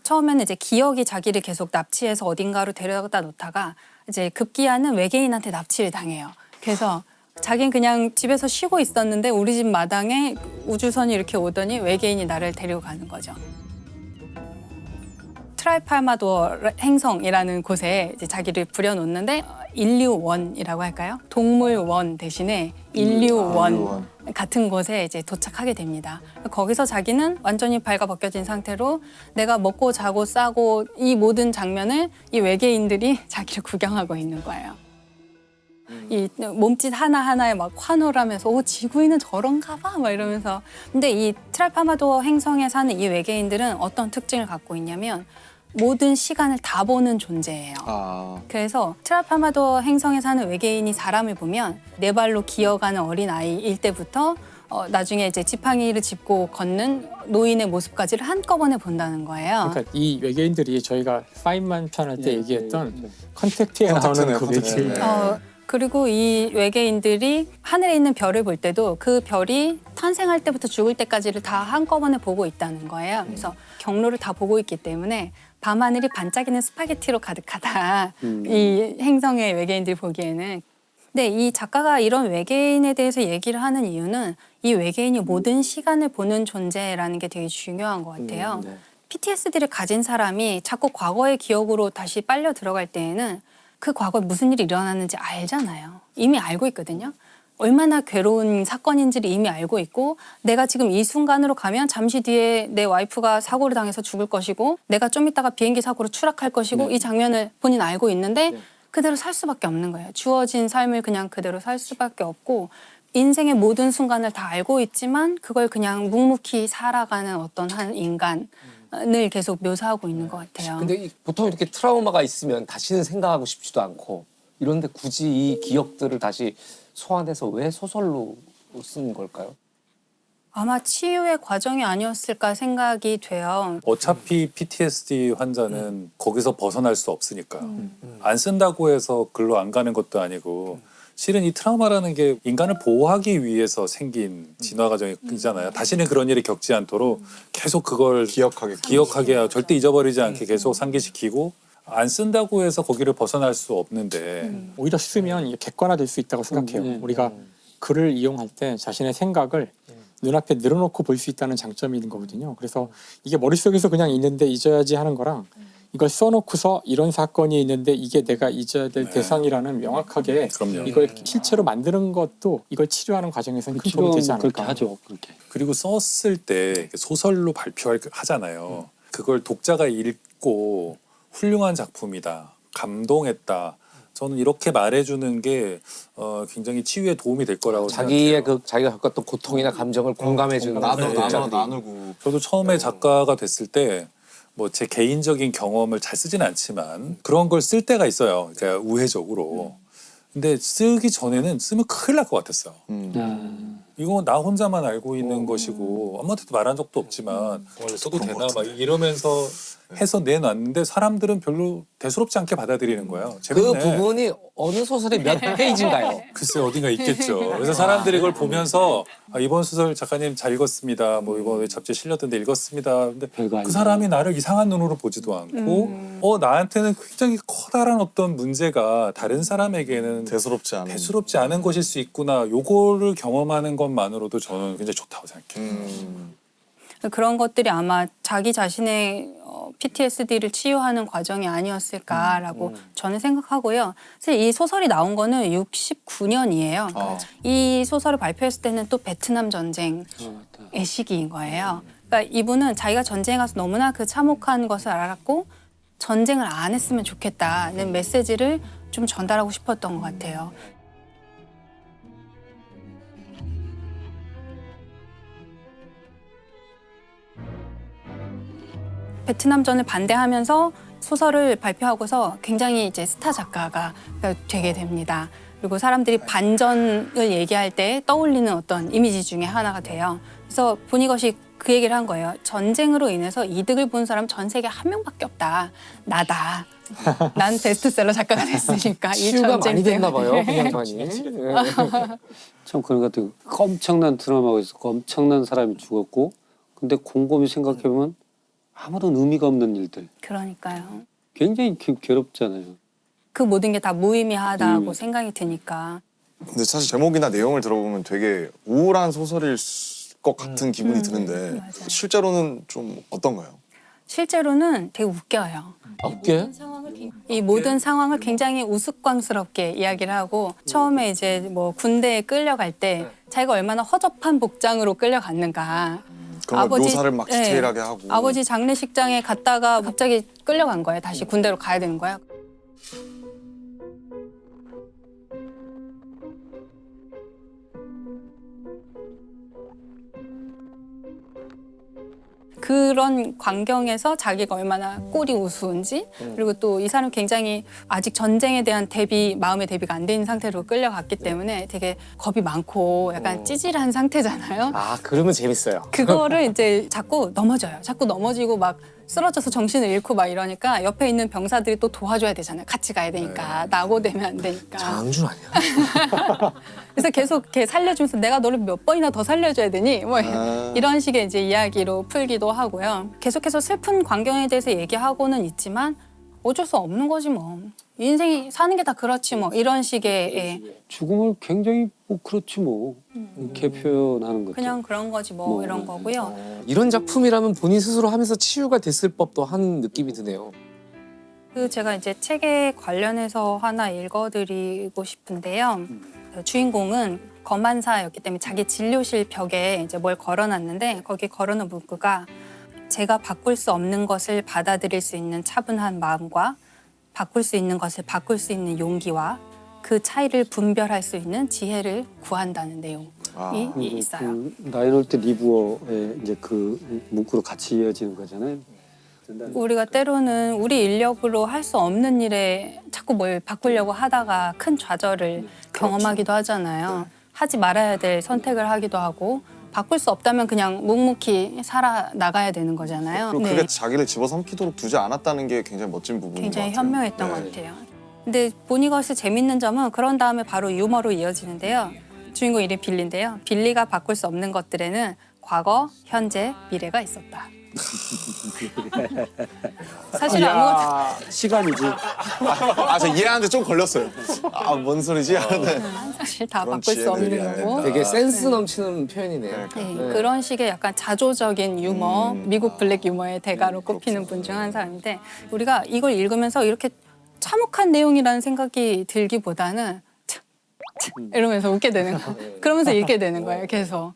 처음에는 이제 기억이 자기를 계속 납치해서 어딘가로 데려다 놓다가 이제 급기야는 외계인한테 납치를 당해요. 그래서 자긴 그냥 집에서 쉬고 있었는데 우리 집 마당에 우주선이 이렇게 오더니 외계인이 나를 데리고 가는 거죠. 트라이팔마도어 행성이라는 곳에 이제 자기를 부려놓는데 인류원이라고 할까요? 동물원 대신에 인류원 같은 곳에 이제 도착하게 됩니다. 거기서 자기는 완전히 발가벗겨진 상태로 내가 먹고 자고 싸고 이 모든 장면을 이 외계인들이 자기를 구경하고 있는 거예요. 이 몸짓 하나하나에 막 환호하면서 지구인은 저런가 봐 막 이러면서. 근데 이 트라이팔마도어 행성에 사는 이 외계인들은 어떤 특징을 갖고 있냐면 모든 시간을 다 보는 존재예요. 그래서 트라이팔마도어 행성에 사는 외계인이 사람을 보면 네 발로 기어가는 어린아이일 때부터 나중에 이제 지팡이를 짚고 걷는 노인의 모습까지를 한꺼번에 본다는 거예요. 그러니까 이 외계인들이 저희가 파인만 편할 때 얘기했던 컨택트에 나오는 그 외계인. 그리고 이 외계인들이 하늘에 있는 별을 볼 때도 그 별이 탄생할 때부터 죽을 때까지를 다 한꺼번에 보고 있다는 거예요. 그래서 경로를 다 보고 있기 때문에 밤하늘이 반짝이는 스파게티로 가득하다. 이 행성의 외계인들이 보기에는. 근데 이 작가가 이런 외계인에 대해서 얘기를 하는 이유는 이 외계인이 모든 시간을 보는 존재라는 게 되게 중요한 것 같아요. PTSD를 가진 사람이 자꾸 과거의 기억으로 다시 빨려 들어갈 때에는 그 과거에 무슨 일이 일어났는지 알잖아요. 이미 알고 있거든요. 얼마나 괴로운 사건인지를 이미 알고 있고 내가 지금 이 순간으로 가면 잠시 뒤에 내 와이프가 사고를 당해서 죽을 것이고 내가 좀 있다가 비행기 사고로 추락할 것이고 이 장면을 본인 알고 있는데 그대로 살 수밖에 없는 거예요. 주어진 삶을 그냥 그대로 살 수밖에 없고 인생의 모든 순간을 다 알고 있지만 그걸 그냥 묵묵히 살아가는 어떤 한 인간을 계속 묘사하고 있는 것 같아요. 근데 보통 이렇게 트라우마가 있으면 다시는 생각하고 싶지도 않고 이런데 굳이 이 기억들을 다시 소환해서 왜 소설로 쓴 걸까요? 아마 치유의 과정이 아니었을까 생각이 돼요. 어차피 PTSD 환자는 거기서 벗어날 수 없으니까요. 안 쓴다고 해서 글로 안 가는 것도 아니고 실은 이 트라우마라는 게 인간을 보호하기 위해서 생긴 진화 과정이잖아요. 다시는 그런 일이 겪지 않도록 계속 그걸 기억하게 하고 절대 잊어버리지 않게 계속 상기시키고 안 쓴다고 해서 거기를 벗어날 수 없는데 오히려 쓰면 이게 객관화될 수 있다고 생각해요. 우리가 글을 이용할 때 자신의 생각을 눈앞에 늘어놓고 볼 수 있다는 장점이 있는 거거든요. 그래서 이게 머릿속에서 그냥 있는데 잊어야지 하는 거랑 이걸 써놓고서 이런 사건이 있는데 이게 내가 잊어야 될 대상이라는 명확하게 이걸 실체로 만드는 것도 이걸 치료하는 과정에서는 큰 도움이 되지 않을까. 그렇게 하죠. 그렇게. 그리고 썼을 때 소설로 발표하잖아요. 그걸 독자가 읽고 훌륭한 작품이다, 감동했다. 저는 이렇게 말해주는 게 굉장히 치유에 도움이 될 거라고 자기의 생각해요. 자기가 겪었던 고통이나 감정을 공감해주는 나누고. 저도 처음에 작가가 됐을 때 뭐 제 개인적인 경험을 잘 쓰진 않지만 그런 걸 쓸 때가 있어요. 그러니까 우회적으로. 근데 쓰기 전에는 쓰면 큰일 날 것 같았어요. 이거 나 혼자만 알고 있는 것이고 아무한테도 말한 적도 없지만 써도 되나 막 이러면서 해서 내놨는데 사람들은 별로 대수롭지 않게 받아들이는 거예요. 그 부분이 어느 소설의 몇 페이지인가요? 글쎄 어딘가 있겠죠. 그래서 사람들이 이걸 보면서 이번 소설 작가님 잘 읽었습니다. 뭐 이거 잡지에 실렸던데 읽었습니다. 근데 그 사람이 나를 이상한 눈으로 보지도 않고 나한테는 굉장히 커다란 어떤 문제가 다른 사람에게는 대수롭지 않은 것일 수 있구나. 요거를 경험하는 것만으로도 저는 굉장히 좋다고 생각해요. 그런 것들이 아마 자기 자신의 PTSD를 치유하는 과정이 아니었을까라고 저는 생각하고요. 사실 이 소설이 나온 거는 69년이에요. 이 소설을 발표했을 때는 또 베트남 전쟁의 시기인 거예요. 그러니까 이분은 자기가 전쟁에 가서 너무나 그 참혹한 것을 알았고 전쟁을 안 했으면 좋겠다는 메시지를 좀 전달하고 싶었던 것 같아요. 베트남전을 반대하면서 소설을 발표하고서 굉장히 이제 스타 작가가 되게 됩니다. 그리고 사람들이 반전을 얘기할 때 떠올리는 어떤 이미지 중에 하나가 돼요. 그래서 본이것이 그 얘기를 한 거예요. 전쟁으로 인해서 이득을 본 사람 전 세계 한 명밖에 없다. 나다. 난 베스트셀러 작가가 됐으니까. 이 치유가 전쟁 많이 됐나 봐요. 때문에. 그냥 많이. 참 그런 것 같아요. 엄청난 드라마가 있었고 엄청난 사람이 죽었고 근데 곰곰이 생각해보면 아무런 의미가 없는 일들. 그러니까요. 굉장히 괴롭잖아요. 그 모든 게 다 무의미하다고 생각이 드니까. 근데 사실 제목이나 내용을 들어보면 되게 우울한 소설일 것 같은 기분이 드는데 실제로는 좀 어떤가요? 실제로는 되게 웃겨요. 웃겨요? 이 모든 상황을 굉장히 우스꽝스럽게 이야기를 하고 처음에 이제 뭐 군대에 끌려갈 때 자기가 얼마나 허접한 복장으로 끌려갔는가. 그런 걸 묘사를 막 디테일하게 하고. 아버지 장례식장에 갔다가 갑자기 끌려간 거예요. 다시 군대로 가야 되는 거야. 그런 광경에서 자기가 얼마나 꼴이 우스운지 그리고 또 이 사람이 굉장히 아직 전쟁에 대한 마음의 대비가 안 돼 있는 상태로 끌려갔기 때문에 되게 겁이 많고 약간 찌질한 상태잖아요. 아, 그러면 재밌어요. 그거를 이제 자꾸 넘어져요. 자꾸 넘어지고 막 쓰러져서 정신을 잃고 막 이러니까 옆에 있는 병사들이 또 도와줘야 되잖아요. 같이 가야 되니까. 낙오되면 안 되니까. 장준 아니야? 그래서 계속 이렇게 살려주면서 내가 너를 몇 번이나 더 살려줘야 되니? 뭐 이런 식의 이제 이야기로 풀기도 하고요. 계속해서 슬픈 광경에 대해서 얘기하고는 있지만 어쩔 수 없는 거지 뭐. 인생이 사는 게 다 그렇지 뭐. 이런 식의 죽음을 굉장히 뭐 그렇지 뭐 이렇게 표현하는 거죠. 그냥 그런 거지 뭐 이런 거고요. 이런 작품이라면 본인 스스로 하면서 치유가 됐을 법도 한 느낌이 드네요. 그 제가 이제 책에 관련해서 하나 읽어드리고 싶은데요. 그 주인공은 검안사였기 때문에 자기 진료실 벽에 이제 뭘 걸어놨는데 거기 걸어놓은 문구가 제가 바꿀 수 없는 것을 받아들일 수 있는 차분한 마음과 바꿀 수 있는 것을 바꿀 수 있는 용기와 그 차이를 분별할 수 있는 지혜를 구한다는 내용이 있어요. 그 나인홀트 리브어의 이제 그 문구로 같이 이어지는 거잖아요. 우리가 때로는 우리 인력으로 할 수 없는 일에 자꾸 뭘 바꾸려고 하다가 큰 좌절을 경험하기도 하잖아요. 하지 말아야 될 선택을 하기도 하고 바꿀 수 없다면 그냥 묵묵히 살아나가야 되는 거잖아요. 그리고 그게 자기를 집어삼키도록 두지 않았다는 게 굉장히 멋진 부분인 것 굉장히 같아요. 현명했던 것 같아요. 근데 보니것이 재밌는 점은 그런 다음에 바로 유머로 이어지는데요. 주인공 이름이 빌리인데요. 빌리가 바꿀 수 없는 것들에는 과거, 현재, 미래가 있었다. 사실 아무것도 시간이지. 저 이해하는데 좀 걸렸어요. 아, 뭔 소리지? 하는데 사실 다 그런 바꿀 수 없는 지혜들이야. 거고. 되게 센스 넘치는 표현이네요. 네, 그런 식의 약간 자조적인 유머, 미국 블랙 유머의 대가로 꼽히는 분 중 한 사람인데 우리가 이걸 읽으면서 이렇게 참혹한 내용이라는 생각이 들기보다는 이러면서 웃게 되는 거. 그러면서 읽게 되는 거예요, 계속.